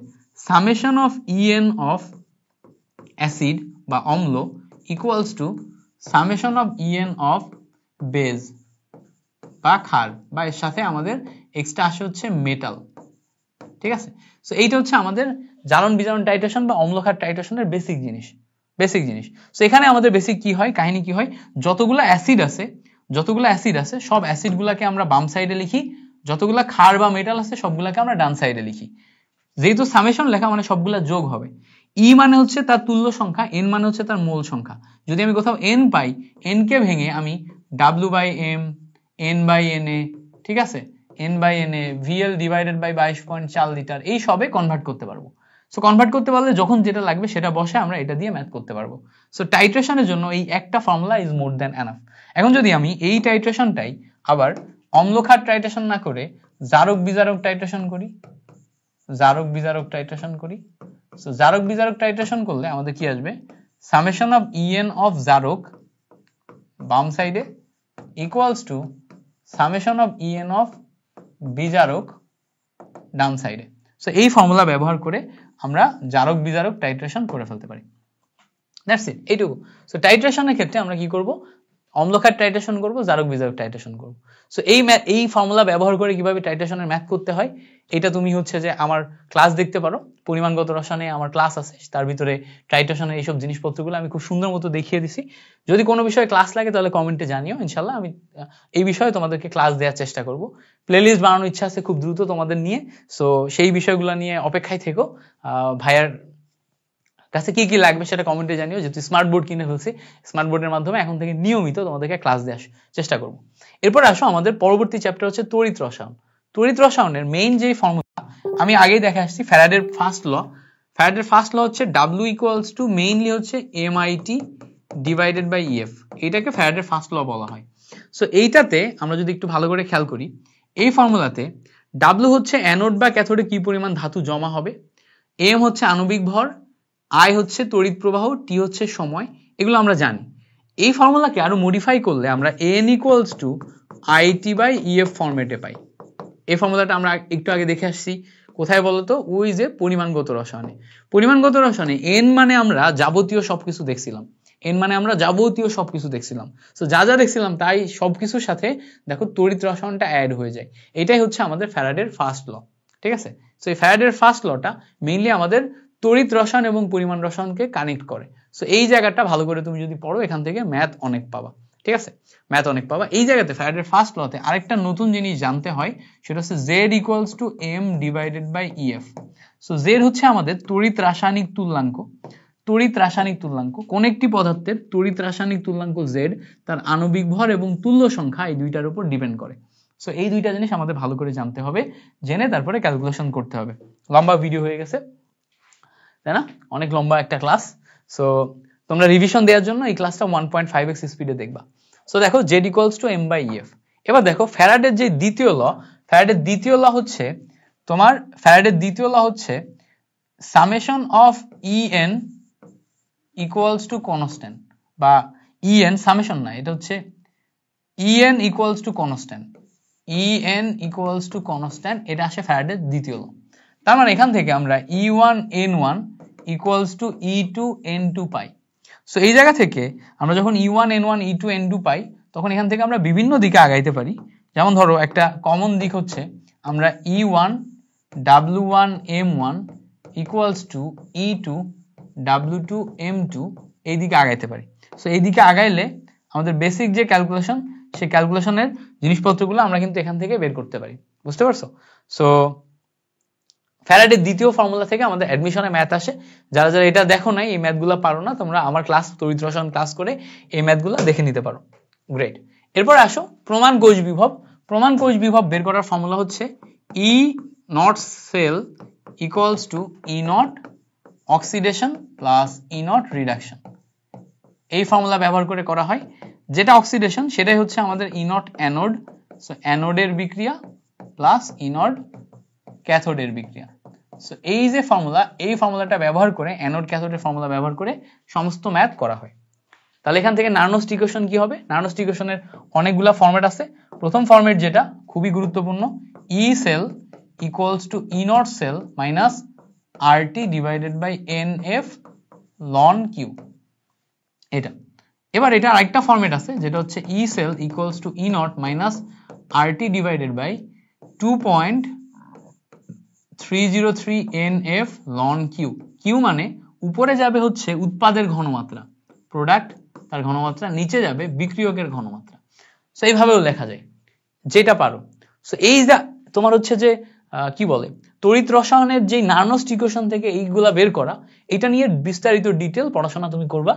summation of En of acid বা অম্ল equals to summation of En of base বা ক্ষার, বা এর সাথে আমাদের এক্সট্রা আসে হচ্ছে মেটাল, ঠিক আছে? সো এইটা হচ্ছে আমাদের জারণ বিজারণ টাইট্রেশন বা অম্লক্ষার টাইট্রেশনের বেসিক জিনিস। সো এখানে আমাদের বেসিক কি হয়, কাহিনী কি হয়, যতগুলো অ্যাসিড আছে সব অ্যাসিডগুলোকে আমরা বাম সাইডে লিখি, যতগুলো ক্ষার বা মেটাল আছে সবগুলোকে আমরা ডান সাইডে লিখি। যেহেতু সামেশন লেখা মানে সবগুলা যোগ হবে। ই মানে হচ্ছে তার তুল্য সংখ্যা, এন মানে হচ্ছে তার মোল সংখ্যা। যদি আমি কোথাও এন পাই, এন কে ভেঙে আমি W by M, N by N A, ঠিক আছে, N by N A, VL divided by 22.4 litre, এই সবে কনভার্ট করতে পারবো। সো কনভার্ট করতে পারলে যখন যেটা লাগবে সেটা বসে আমরা এটা দিয়ে ম্যাথ করতে পারবো। সো টাইট্রেশনের জন্য এই একটা formula is more than enough. এখন যদি আমি এই টাইট্রেশনটাই আবার অম্লক্ষার টাইট্রেশন না করে জারক বিজারক টাইট্রেশন করি, সো জারক বিজারক টাইট্রেশন করলে আমাদের কি আসবে, সামেশন অফ En অফ জারক বাম সাইডে equals to summation of En of বিজারক ডান সাইডে। সো এই ফর্মুলা ব্যবহার করে আমরা জারক বিজারক টাইট্রেশন করে ফেলতে পারি। দ্যাটস ইট, এইটুকু। সো টাইট্রেশনের ক্ষেত্রে আমরা কি করব, অম্লক্ষার টাইট্রেশন করব, জারক বিজারক টাইট্রেশন করব। সো এই ফর্মুলা ব্যবহার করে কিভাবে টাইট্রেশনের ম্যাথ করতে হয় এটা তুমি হচ্ছে যে আমার ক্লাস দেখতে পারো, পরিমাণগত রসায়নে আমার ক্লাস আছে, তার ভিতরে টাইট্রেশনের এইসব জিনিসপত্রগুলো আমি খুব সুন্দর মতো দেখিয়ে দিছি। যদি কোনো বিষয়ে ক্লাস লাগে তাহলে কমেন্টে জানিও, ইনশাল্লাহ আমি এই বিষয়ে তোমাদেরকে ক্লাস দেওয়ার চেষ্টা করব। প্লেলিস্ট বানানোর ইচ্ছা আছে খুব দ্রুত তোমাদের নিয়ে। সো সেই বিষয়গুলো নিয়ে অপেক্ষায় থেকো। ভাইয়ার কাছে কি কি লাগবে সেটা কমেন্টে জানিও, যেহেতু স্মার্ট বোর্ড কিনে ফেলছি, স্মার্ট বোর্ডের মাধ্যমে এখন থেকে নিয়মিত তোমাদেরকে ক্লাস দেওয়ার চেষ্টা করব। এরপর আসো আমাদের পরবর্তী চ্যাপ্টার হচ্ছে তড়িৎ রসায়ন। তড়িৎ রসায়নের মেইন যে ফর্মুলা আমি আগেই দেখে আসছি, ফ্যারাডের ফার্স্ট ল। ফ্যারাডের ফার্স্ট ল হচ্ছে W ইকুয়ালস টু মেইনলি হচ্ছে MIT ডিভাইডেড বাই EF, এইটাকে ফ্যারাডের ফার্স্ট ল বলা হয়। সো এইটাতে আমরা যদি একটু ভালো করে খেয়াল করি, এই ফর্মুলাতে W হচ্ছে অ্যানোড বা ক্যাথোডে কি পরিমাণ ধাতু জমা হবে, M হচ্ছে আণবিক ভর, I হচ্ছে তড়িৎ প্রবাহ, T হচ্ছে সময়, এগুলো আমরা জানি। এই ফর্মুলাকে আরো মডিফাই করলে আমরা N equals to IT by EF ফরম্যাটে পাই। এই ফর্মুলাটা আমরা একটু আগে দেখে আসছি, কোথায় বলতো, ওই যে পরিমাণগত রসায়নে। পরিমাণগত রসায়নে N মানে আমরা যাবতীয় সবকিছু দেখছিলাম, N মানে আমরা যাবতীয় সবকিছু দেখছিলাম। সো যা যা দেখছিলাম তাই সবকিছুর সাথে দেখো তড়িৎ রসায়নটা অ্যাড হয়ে যায়। এটাই হচ্ছে আমাদের ফ্যারাডের ফার্স্ট ল, ঠিক আছে। সো এই ফ্যারাডের ফার্স্ট লটা মেইনলি আমাদের তড়িৎ রসায়ন এবং পরিমাণ রসায়নকে কানেক্ট করে। সো এই জায়গাটা ভালো করে তুমি যদি পড়ো, এখান থেকে ম্যাথ অনেক পাবা, ঠিক আছে, ম্যাথ অনেক পাবা। এই জায়গাতে ফ্যারাডের ফার্স্ট লতে আরেকটা নতুন জিনিস জানতে হয়, সেটা হচ্ছে Z equals to M divided by EF। So Z হচ্ছে আমাদের তড়িৎ রাসায়নিক তুল্যাঙ্ক। তড়িৎ রাসায়নিক তুল্যাঙ্ক কোন একটি পদার্থের তড়িৎ রাসায়নিক তুল্যাঙ্ক Z তার আণবিক ভর এবং তুল্য সংখ্যা, এই দুইটার উপর ডিপেন্ড করে। সো এই দুইটা জিনিস আমাদের ভালো করে জানতে হবে, জেনে তারপরে ক্যালকুলেশন করতে হবে। লম্বা ভিডিও হয়ে গেছে, তাই না, অনেক লম্বা একটা ক্লাস। সো তোমরা রিভিশন দেওয়ার জন্য এই ক্লাসটা 1.5x স্পিডে দেখবা। সো দেখো Z equals to M by EF। এবার দেখো ফ্যারাডের যে দ্বিতীয় ল, ফ্যারাডের দ্বিতীয় ল হচ্ছে তোমার, ফ্যারাডের দ্বিতীয় ল হচ্ছে summation of EN equals to constant, বা EN সামেশন না, এটা হচ্ছে EN equals to constant, EN equals to constant, এটা আসে ফ্যারাডের দ্বিতীয় ল। তার মানে এখান থেকে আমরা E1N1 equals to E2N2 pi. So এই জায়গা থেকে আমরা যখন E1N1 E2N2 পাই, তখন এখান থেকে আমরা বিভিন্ন দিকে আগাইতে পারি। যেমন ধরো একটা কমন দিক হচ্ছে আমরা E1 W1 M1 equals to E2 W2 M2 এই দিকে আগাইতে পারি। সো এই দিকে আগাইলে আমাদের বেসিক যে ক্যালকুলেশন, সেই ক্যালকুলেশনের জিনিসপত্রগুলো আমরা কিন্তু এখান থেকে বের করতে পারি, বুঝতে পারছো। সো ফ্যারাডের দ্বিতীয় ফর্মুলা থেকে আমাদের অ্যাডমিশনে ম্যাথ আসে। যারা যারা এটা দেখো নাই, এই ম্যাথগুলো পারো না, তোমরা আমার ক্লাস তড়িৎ রসায়ন ক্লাস করে এই ম্যাথগুলো দেখে নিতে পারো। গ্রেট। এরপর আসো প্রমাণ কোষ বিভব। প্রমাণ কোষ বিভব বের করার ফর্মুলা হচ্ছে E naught cell equals to E naught oxidation plus E naught reduction. এই ফর্মুলা ব্যবহার করে করা হয়। যেটা অক্সিডেশন সেটাই হচ্ছে আমাদের E নট অ্যানোড, সো অ্যানোডের বিক্রিয়া প্লাস E নট ক্যাথোডের বিক্রিয়া। সো এই যে ফর্মুলা, এই ফর্মুলাটা ব্যবহার করে, অ্যানোড ক্যাথোডের ফর্মুলা ব্যবহার করে সমস্ত ম্যাথ করা হয়। তাহলে এখান থেকে নার্নস্ট ইকুয়েশন কি হবে? নার্নস্ট ইকুয়েশনের অনেকগুলা ফরম্যাট আছে। প্রথম ফরম্যাট যেটা খুবই গুরুত্বপূর্ণ, E cell equals to E naught cell minus RT divided by NF ln Q, এটা। এবার এটা আরেকটা ফরম্যাট আছে যেটা হচ্ছে E cell equals to E naught minus RT divided by 2.303 NF ln Q। Q মানে উপরে যাবে হচ্ছে উৎপাদের ঘনমাত্রা, প্রোডাক্ট তার ঘনমাত্রা, নিচে যাবে বিক্রিয়কের ঘনমাত্রা। সো এইভাবেও লেখা যায়, যেটা পারো। সো এই তোমার হচ্ছে যে কি বলে, তড়িৎ রসায়নের যে নার্নস্ট ইকুয়েশন থেকে এইগুলা বের করা, এটা নিয়ে বিস্তারিত ডিটেল পড়াশোনা তুমি করবা।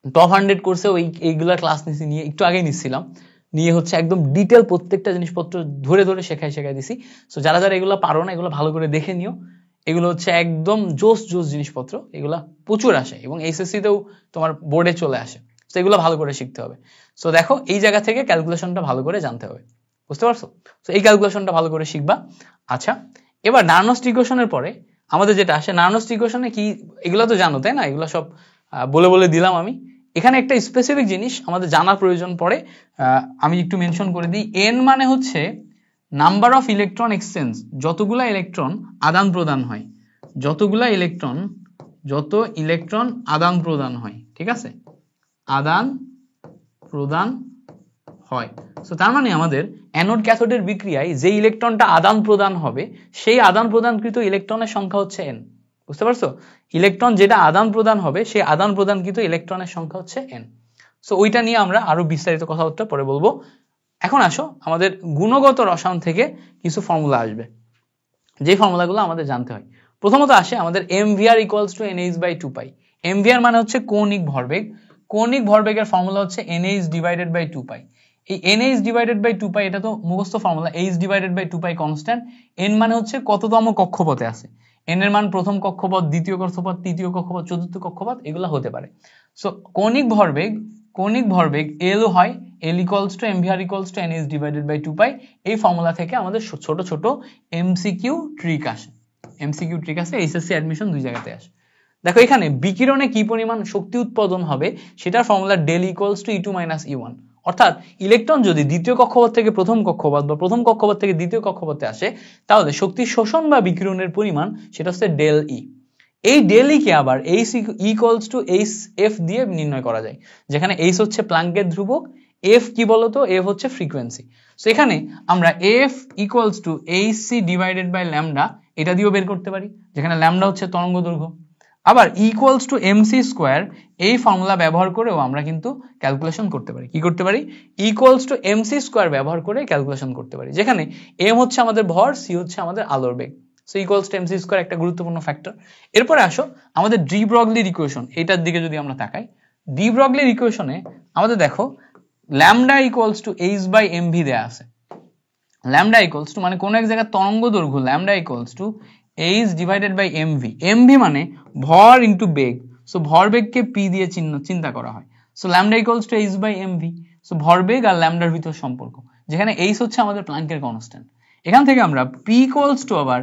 টপ 100 কোর্সে এইগুলা ক্লাস নিছি, নিয়ে একটু আগেই নিচ্ছিলাম, নিয়ে হচ্ছে একদম ডিটেল প্রত্যেকটা জিনিসপত্র ধরে ধরে শেখাই দিছি। সো যারা যারা এগুলো পারো না, এগুলো ভালো করে দেখে নিও। এগুলো হচ্ছে একদম জোস জিনিসপত্র, এগুলা প্রচুর আসে এবং এইচএসসি তেও তোমার বোর্ডে চলে আসে। তো এগুলো ভালো করে শিখতে হবে। সো দেখো এই জায়গা থেকে ক্যালকুলেশনটা ভালো করে জানতে হবে, বুঝতে পারছো? তো এই ক্যালকুলেশনটা ভালো করে শিখবা। আচ্ছা, এবার নার্নস্ট ইকুয়েশনের পরে আমাদের যেটা আসে, নার্নস্ট ইকুয়েশনে কি, এগুলো তো জানো তাই না, এগুলো সব বলে বলে দিলাম আমি। এখানে একটা স্পেসিফিক জিনিস আমাদের জানার প্রয়োজন পড়ে, আমি একটু মেনশন করে দিই। এন মানে হচ্ছে নাম্বার অফ ইলেকট্রন এক্সচেঞ্জ, যতগুলা ইলেকট্রন আদান প্রদান হয়, যত ইলেকট্রন আদান প্রদান হয়, ঠিক আছে, আদান প্রদান হয়। সো তার মানে আমাদের অ্যানোড ক্যাথোডের বিক্রিয়ায় যে ইলেকট্রনটা আদান প্রদান হবে, সেই আদান প্রদানকৃত ইলেকট্রনের সংখ্যা হচ্ছে n, বুঝতে পারছো? ইলেকট্রন যেটা আদান প্রদান হবে, সেই আদান প্রদানকৃত ইলেকট্রনের সংখ্যা হচ্ছে n। সো ওইটা নিয়ে আমরা আরো বিস্তারিত কথাবার্তা পরে বলবো। এখন আসো আমাদের গুণগত রসায়ন থেকে কিছু ফর্মুলা আসবে, যে ফর্মুলাগুলো আমাদের জানতে হয়। প্রথমত আসে আমাদের mvr equals to nh by 2 pi. mvr মানে হচ্ছে কৌণিক ভরবেগ, কৌণিক ভরবেগের ফর্মুলা হচ্ছে nh ডিভাইডেড বাই 2 পাই। এই nh ডিভাইডেড বাই 2 পাই এটা তো মুখস্থ formula, h divided by 2 pi constant, n মানে হচ্ছে কততম কক্ষপথে আছে, n এর মান প্রথম কক্ষপথ, দ্বিতীয় কক্ষপথ, তৃতীয় কক্ষপথ, চতুর্থ কক্ষপথ, এগুলো হতে পারে। সো কৌণিক ভরবেগ L হয় L equals to mvr equals to nh divided by 2 pi. এই ফর্মুলা থেকে আমাদের ছোট ছোট এমসিকিউ ট্রিক আসে, এমসিকিউ ট্রিক আসে, এইচএসসি অ্যাডমিশন দুই জায়গাতে আসে। দেখো এখানে বিকিরণে কি পরিমাণ শক্তি উৎপাদন হবে সেটার formula del equals to E2 minus E1, অর্থাৎ ইলেকট্রন যদি দ্বিতীয় কক্ষপথ থেকে প্রথম কক্ষপথ বা প্রথম কক্ষপথ থেকে দ্বিতীয় কক্ষপথে আসে তাহলে শক্তি শোষণ বা বিকিরণের পরিমাণ সেটা হচ্ছে ডেল ই। এই ডেল ই কে আবার H ইকুয়ালস টু F দিয়ে নির্ণয় করা যায়, যেখানে H হচ্ছে প্ল্যাঙ্কের ধ্রুবক, F কি বলতো, F হচ্ছে ফ্রিকোয়েন্সি। সো এখানে আমরা F equals to hc divided by lambda এটা দিয়েও বের করতে পারি, যেখানে ল্যামডা হচ্ছে তরঙ্গ দৈর্ঘ্য। আবার ইকুয়ালস টু mc স্কয়ার এই ফর্মুলা ব্যবহার করেও আমরা কিন্তু ক্যালকুলেশন করতে পারি। কি করতে পারি? ইকুয়ালস টু mc স্কয়ার ব্যবহার করে ক্যালকুলেশন করতে পারি, যেখানে m হচ্ছে আমাদের ভর, c হচ্ছে আমাদের আলোর বেগ। So equals to mc square একটা গুরুত্বপূর্ণ ফ্যাক্টর। এরপরে আসো আমাদের ডি ব্রগলির ইকুয়েশন, এটার দিকে যদি আমরা তাকাই, ডি ব্রগলির ইকুয়েশনে আমাদের দেখো lambda equals to h by mv দেয়া আছে। ল্যামডা ইকুয়ালস টু মানে কোন এক জায়গায় তরঙ্গ দৈর্ঘ্য lambda equals to h divided by mv, mv মানে ভর ইনটু বেগ। সো ভরবেগকে p দিয়ে চিন্তা করা হয়। So lambda equals to h by mv। So ভরবেগ আর ল্যামডার ভিতর সম্পর্ক, যেখানে h হচ্ছে আমাদের প্ল্যাঙ্কের কনস্ট্যান্ট। এখান থেকে আমরা p ইকুয়ালস টু আবার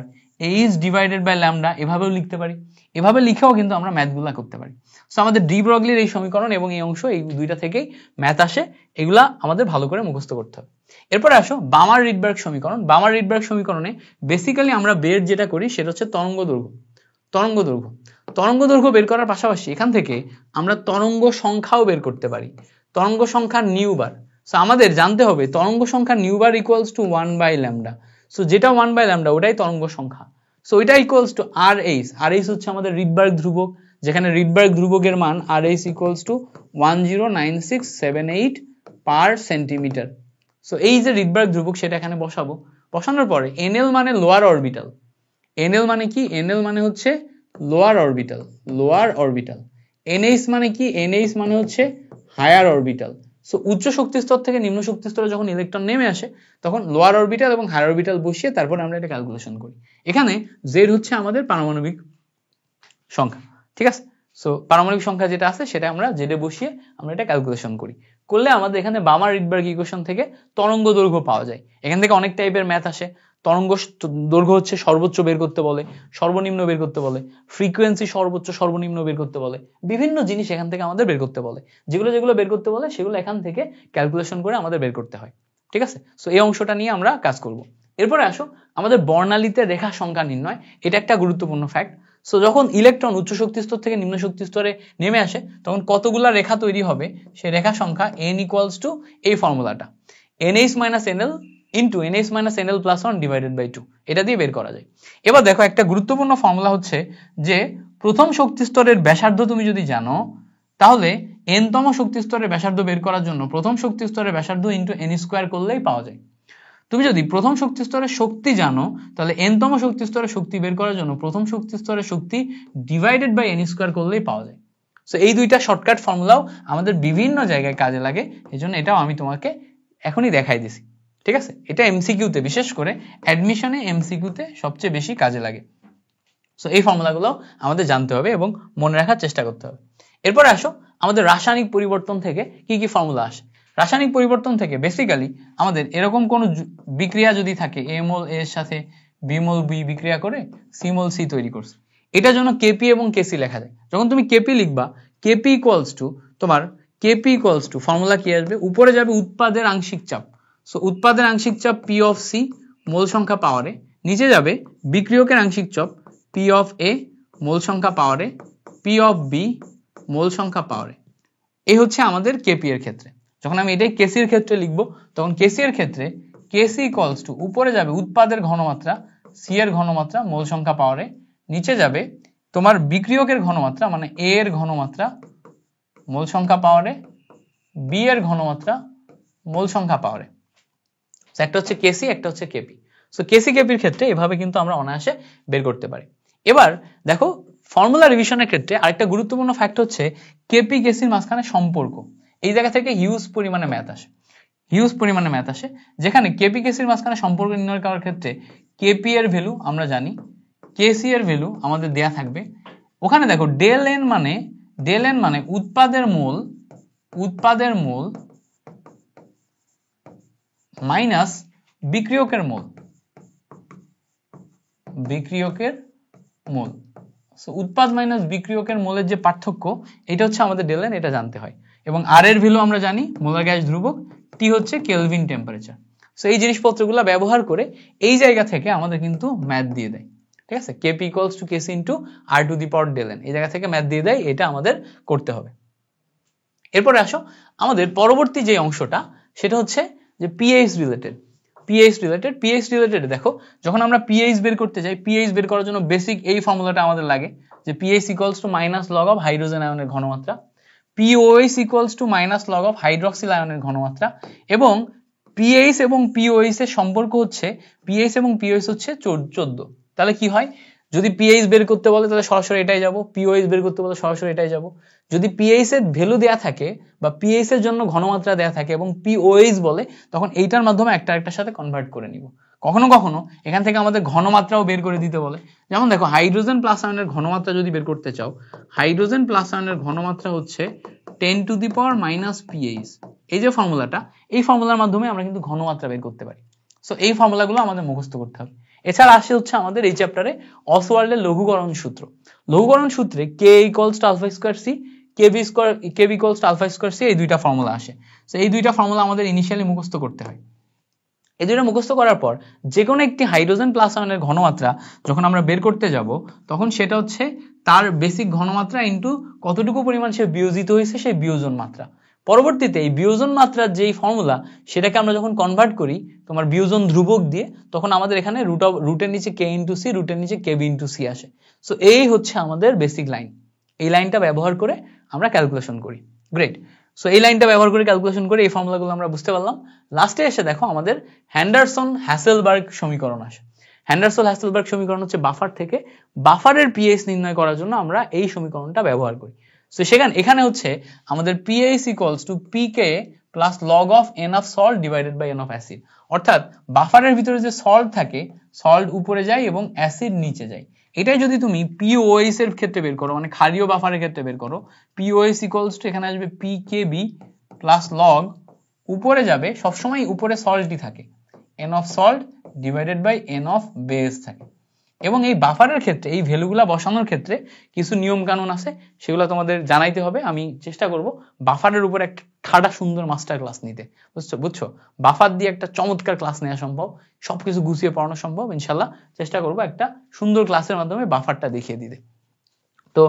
h ডিভাইডেড বাই ল্যামডা এভাবেও লিখতে পারি, এভাবে লিখেও কিন্তু আমরা ম্যাথগুলা করতে পারি। সো আমাদের ডি ব্রগলির এই সমীকরণ এবং এই অংশ, এই দুইটা থেকেই ম্যাথ আসে, এগুলা আমাদের ভালো করে মুখস্থ করতে হবে। এরপরে আসো বামার রিডবার্গ সমীকরণ। বামার রিডবার্গ সমীকরণে বেসিক্যালি আমরা বের যেটা করি সেটা হচ্ছে তরঙ্গ দৈর্ঘ্য বের করার পাশাপাশি এখান থেকে আমরা তরঙ্গ সংখ্যাও বের করতে পারি, তরঙ্গ সংখ্যার নিউ বার। সো আমাদের জানতে হবে তরঙ্গ সংখ্যার nu bar equals to 1 by lambda. So যেটা 1 বাই ল্যামডা ওটাই তরঙ্গ সংখ্যা। সো এটা ইকুয়ালস টু RH হচ্ছে আমাদের রিডবার্গ ধ্রুবক, যেখানে রিডবার্গ ধ্রুবকের মান RH equals to 109678 per centimetre. So এই যে রিডবার্গ ধ্রুবক সেটা এখানে বসাবো, বসানোর পরে NL মানে লোয়ার অরবিটাল, NL মানে কি, NL মানে হচ্ছে লোয়ার অরবিটাল, NH মানে কি, NH মানে হচ্ছে হায়ার অরবিটাল। সো উচ্চ শক্তি স্তর থেকে নিম্ন শক্তি স্তরে যখন ইলেকট্রন নেমে আসে তখন লোয়ার অরবিটাল এবং হায়ার অরবিটাল বসিয়ে তারপর আমরা এটা ক্যালকুলেশন করি। এখানে Z হচ্ছে আমাদের পারমাণবিক সংখ্যা, ঠিক আছে। সো পারমাণবিক সংখ্যা যেটা আছে সেটা আমরা Z এ বসিয়ে আমরা এটা ক্যালকুলেশন করলে আমাদের এখানে বামার রিডবার্গ ইকুয়েশন থেকে তরঙ্গ দৈর্ঘ্য পাওয়া যায়। এখান থেকে অনেক টাইপের ম্যাথ আসে। তরঙ্গ দৈর্ঘ্য হচ্ছে সর্বোচ্চ বের করতে বলে, সর্বনিম্ন বের করতে বলে, ফ্রিকোয়েন্সি সর্বোচ্চ সর্বনিম্ন বের করতে বলে, বিভিন্ন জিনিস এখান থেকে আমাদের বের করতে বলে। যেগুলো বের করতে বলে সেগুলো এখান থেকে ক্যালকুলেশন করে আমাদের বের করতে হয়, ঠিক আছে। সো এই অংশটা নিয়ে আমরা কাজ করব। এরপরে আসো আমাদের বর্ণালীতে রেখা সংখ্যা নির্ণয়, এটা একটা গুরুত্বপূর্ণ ফ্যাক্ট। সো যখন ইলেকট্রন উচ্চ শক্তি স্তর থেকে নিম্ন শক্তি স্তরে নেমে আসে তখন কতগুলা রেখা তৈরি হবে, সেই রেখা সংখ্যা n ইকুয়ালস টু এই ফর্মুলাটা NH minus NL into NH minus NL plus 1 divided by 2, এটা দিয়ে বের করা যায়। এবার দেখো একটা গুরুত্বপূর্ণ ফর্মুলা হচ্ছে যে প্রথম শক্তি স্তরের ব্যাসার্ধ তুমি যদি জানো তাহলে n-তম শক্তি স্তরের ব্যাসার্ধ বের করার জন্য প্রথম শক্তি স্তরের ব্যাসার্ধ ইন্টু n স্কয়ার করলেই পাওয়া যায়। তুমি যদি প্রথম শক্তি স্তরের শক্তি জানো তাহলে n-তম শক্তি স্তরের শক্তি বের করার জন্য প্রথম শক্তি স্তরের শক্তি ডিভাইডেড বাই n স্কয়ার করলেই পাওয়া যায়। সো এই দুইটা শর্টকাট ফর্মুলাও আমাদের বিভিন্ন জায়গায় কাজে লাগে, এজন্য এটাও আমি তোমাকে এখনই দেখাই দিছি, ঠিক আছে। এটা এমসিকিউতে, বিশেষ করে অ্যাডমিশনে এমসিকিউতে সবচেয়ে বেশি কাজে লাগে। সো এই ফর্মুলাগুলো আমাদের জানতে হবে এবং মনে রাখার চেষ্টা করতে হবে। এরপরে আসো আমাদের রাসায়নিক পরিবর্তন থেকে কি কি ফর্মুলা আসে। রাসায়নিক পরিবর্তন থেকে বেসিক্যালি আমাদের এরকম কোন বিক্রিয়া যদি থাকে, A মোল A এর সাথে B মোল B বিক্রিয়া করে C মোল C তৈরি করছে, এটার জন্য Kp এবং Kc লেখা যায়। যখন তুমি Kp লিখবা, Kp ইকুয়ালস টু তোমার ফর্মুলা কি আসবে, উপরে যাবে উৎপাদের আংশিক চাপ। সো উৎপাদের আংশিক চাপ P অফ C মোল সংখ্যা পাওয়ারে, নিচে যাবে বিক্রিয়কের আংশিক চাপ P অফ A মোল সংখ্যা পাওয়ারে, P অফ B মোল সংখ্যা পাওয়ারে। এই হচ্ছে আমাদের Kp এর ক্ষেত্রে। যখন আমি এটাই Kc এর ক্ষেত্রে লিখবো তখন Kc এর ক্ষেত্রে Kc ইকুয়ালস টু উপরে যাবে উৎপাদের ঘনমাত্রা C এর ঘনমাত্রা মোল সংখ্যা পাওয়ারে, নিচে যাবে তোমার বিক্রিয়কের ঘনমাত্রা মানে A এর ঘনমাত্রা মোল সংখ্যা পাওয়ারে, B এর ঘনমাত্রা মোল সংখ্যা পাওয়ারে। একটা হচ্ছে Kc, একটা হচ্ছে Kp। সো Kc Kp এর ক্ষেত্রে এভাবে কিন্তু আমরা অনায়াসে বের করতে পারি। এবার দেখো ফর্মুলা রিভিশনের ক্ষেত্রে আরেকটা গুরুত্বপূর্ণ ফ্যাক্ট হচ্ছে কেপি কেসির মাঝখানে সম্পর্ক। এই জায়গা থেকে হিউজ পরিমাণে ম্যাথ আসে যেখানে কেপি কেসির মাঝখানে সম্পর্ক নির্ণয় করার ক্ষেত্রে কেপি এর ভ্যালু আমরা জানি, কেসি এর ভ্যালু আমাদের দেয়া থাকবে। ওখানে দেখো ডেল এন মানে উৎপাদের মোল মাইনাস বিক্রিয়কের মোল। উৎপাদ মাইনাস বিক্রিয়কের মোলের যে পার্থক্য, এটা হচ্ছে আমাদের ডেল এন, এটা জানতে হয়। এবং আর এর ভ্যালু আমরা জানি, মোলার গ্যাস ধ্রুবক, টি হচ্ছে কেলভিন টেম্পারেচার। সো এই জিনিসপত্রগুলো ব্যবহার করে এই জায়গা থেকে আমাদের কিন্তু ম্যাথ দিয়ে দেয়, ঠিক আছে? KP equals to KC into R to the power del N, এই জায়গা থেকে ম্যাথ দিয়ে দেয়, এটা আমাদের করতে হবে। এরপরে আসো আমাদের পরবর্তী যে অংশটা, সেটা হচ্ছে যে পিএইচ রিলেটেড। দেখো যখন আমরা পিএইচ বের করতে যাই, পিএইচ বের করার জন্য বেসিক এই ফর্মুলাটা আমাদের লাগে যে pH equals two minus log of hydrogen আয়নের ঘনমাত্রা, pOH equals to minus log of hydroxyl আয়নের ঘনমাত্রা। এবং পিএইচ এবং পিওএইচ এর সম্পর্ক হচ্ছে, পিএইচ এবং পিওএইচ হচ্ছে 14। তাহলে কি হয়, যদি পিএইচ বের করতে বলে তাহলে সরাসরি এটাই যাব, পিওএইচ বের করতে বলে সরাসরি এটাই যাব। যদি পিএইচ এর ভ্যালু দেয়া থাকে বা পিএইচ এর জন্য ঘনমাত্রা দেয়া থাকে এবং পিওএইচ বলে, তখন এইটার মাধ্যমে একটা আরেকটার সাথে কনভার্ট করে নিব। কখনো কখনো এখান থেকে আমাদের ঘনমাত্রাও বের করে দিতে বলে। যেমন দেখো হাইড্রোজেন প্লাস আয়নের ঘনমাত্রা যদি বের করতে চাও, হাইড্রোজেন প্লাস আয়নের ঘনমাত্রা হচ্ছে 10 to the power minus pH. এই যে ফর্মুলাটা, এই ফর্মুলার মাধ্যমে আমরা কিন্তু ঘনমাত্রা বের করতে পারি। সো এই ফর্মুলাগুলো আমাদের মুখস্থ করতে হবে। এছাড়া আসে হচ্ছে আমাদের এই চ্যাপ্টারে অসওয়াল্ডের লঘুকরণ সূত্রে K equals to alpha square C, KB equals to alpha square C, এই দুইটা ফর্মুলা আসে। সো এই দুইটা ফর্মুলা আমাদের ইনিশিয়ালি মুখস্থ করতে হয়। এই দুইটা মুখস্থ করার পর যে কোনো একটি হাইড্রোজেন প্লাস আয়নের ঘনমাত্রা যখন আমরা বের করতে যাব, তখন সেটা হচ্ছে তার বেসিক ঘনমাত্রা ইনটু কতটুকু পরিমাণ সে বিয়োজিত হয়েছে, সেই বিয়োজন মাত্রা। পরবর্তীতে এই বিয়োজন মাত্রার যেই ফর্মুলা, সেটাকে আমরা যখন কনভার্ট করি তোমার বিয়োজন ধ্রুবক দিয়ে, তখন আমাদের এখানে রুটের নিচে কে ইন্টু সি, রুটের নিচে কেবি ইন্টু সি আসে। সো এই হচ্ছে আমাদের বেসিক লাইন। এই লাইনটা ব্যবহার করে আমরা ক্যালকুলেশন করি। গ্রেট। সো এই লাইনটা ব্যবহার করে ক্যালকুলেশন করে এই ফর্মুলাগুলো আমরা বুঝতে পারলাম। লাস্টে এসে দেখো আমাদের হ্যান্ডারসন-হ্যাসেলবার্গ সমীকরণ আসে। হ্যান্ডারসন-হ্যাসেলবার্গ সমীকরণ হচ্ছে বাফার থেকে, বাফারের পিএইচ নির্ণয় করার জন্য আমরা এই সমীকরণটা ব্যবহার করি। সো এখানে হচ্ছে আমাদের pH equals to pK plus log of N of salt divided by N of acid. অর্থাৎ বাফারের ভিতরে যে সল্ট থাকে, সল্ট উপরে যায় এবং অ্যাসিড নিচে যায়। এটাই যদি তুমি পিওএইচ এর ক্ষেত্রে বের করো, মানে ক্ষারীয় বাফারের ক্ষেত্রে বের করো, পিওএইচ ইকুয়ালস টু এখানে আসবে পিকেবি প্লাস লগ, উপরে যাবে, সবসময় উপরে সল্টই থাকে, N of salt divided by N of base থাকে। এবং এই বাফারের ক্ষেত্রে এই ভ্যালুগুলা বসানোর ক্ষেত্রে কিছু নিয়ম কানুন আছে, সেগুলো তোমাদের জানাইতে হবে। আমি চেষ্টা করব বাফারের উপর একটা ঠাডা সুন্দর মাস্টার ক্লাস নিতে, বুঝছো? বাফার দিয়ে একটা চমৎকার ক্লাস নেওয়া সম্ভব, সবকিছু গুছিয়ে পড়ানো সম্ভব। ইনশাল্লাহ চেষ্টা করব একটা সুন্দর ক্লাসের মাধ্যমে বাফারটা দেখিয়ে দিতে। তো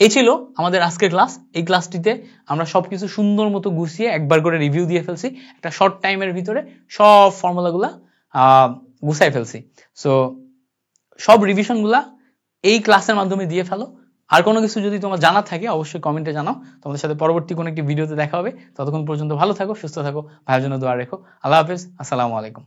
এই ছিল আমাদের আজকের ক্লাস। এই ক্লাসটিতে আমরা সবকিছু সুন্দর মতো গুছিয়ে একবার করে রিভিউ দিয়ে ফেলছি, একটা শর্ট টাইমের ভিতরে সব ফর্মুলাগুলা গুছাই ফেলছি। সো সব রিভিশনগুলা এই ক্লাসের মাধ্যমে দিয়ে ফেলো। আর কোনো কিছু যদি তোমার জানা থাকে অবশ্যই কমেন্টে জানাও। তোমাদের সাথে পরবর্তী কোনো একটি ভিডিওতে দেখা হবে। ততক্ষণ পর্যন্ত ভালো থাকো, সুস্থ থাকো, ভাইয়ের জন্য দোয়া রেখো। আল্লাহ হাফেজ, আসসালামু আলাইকুম।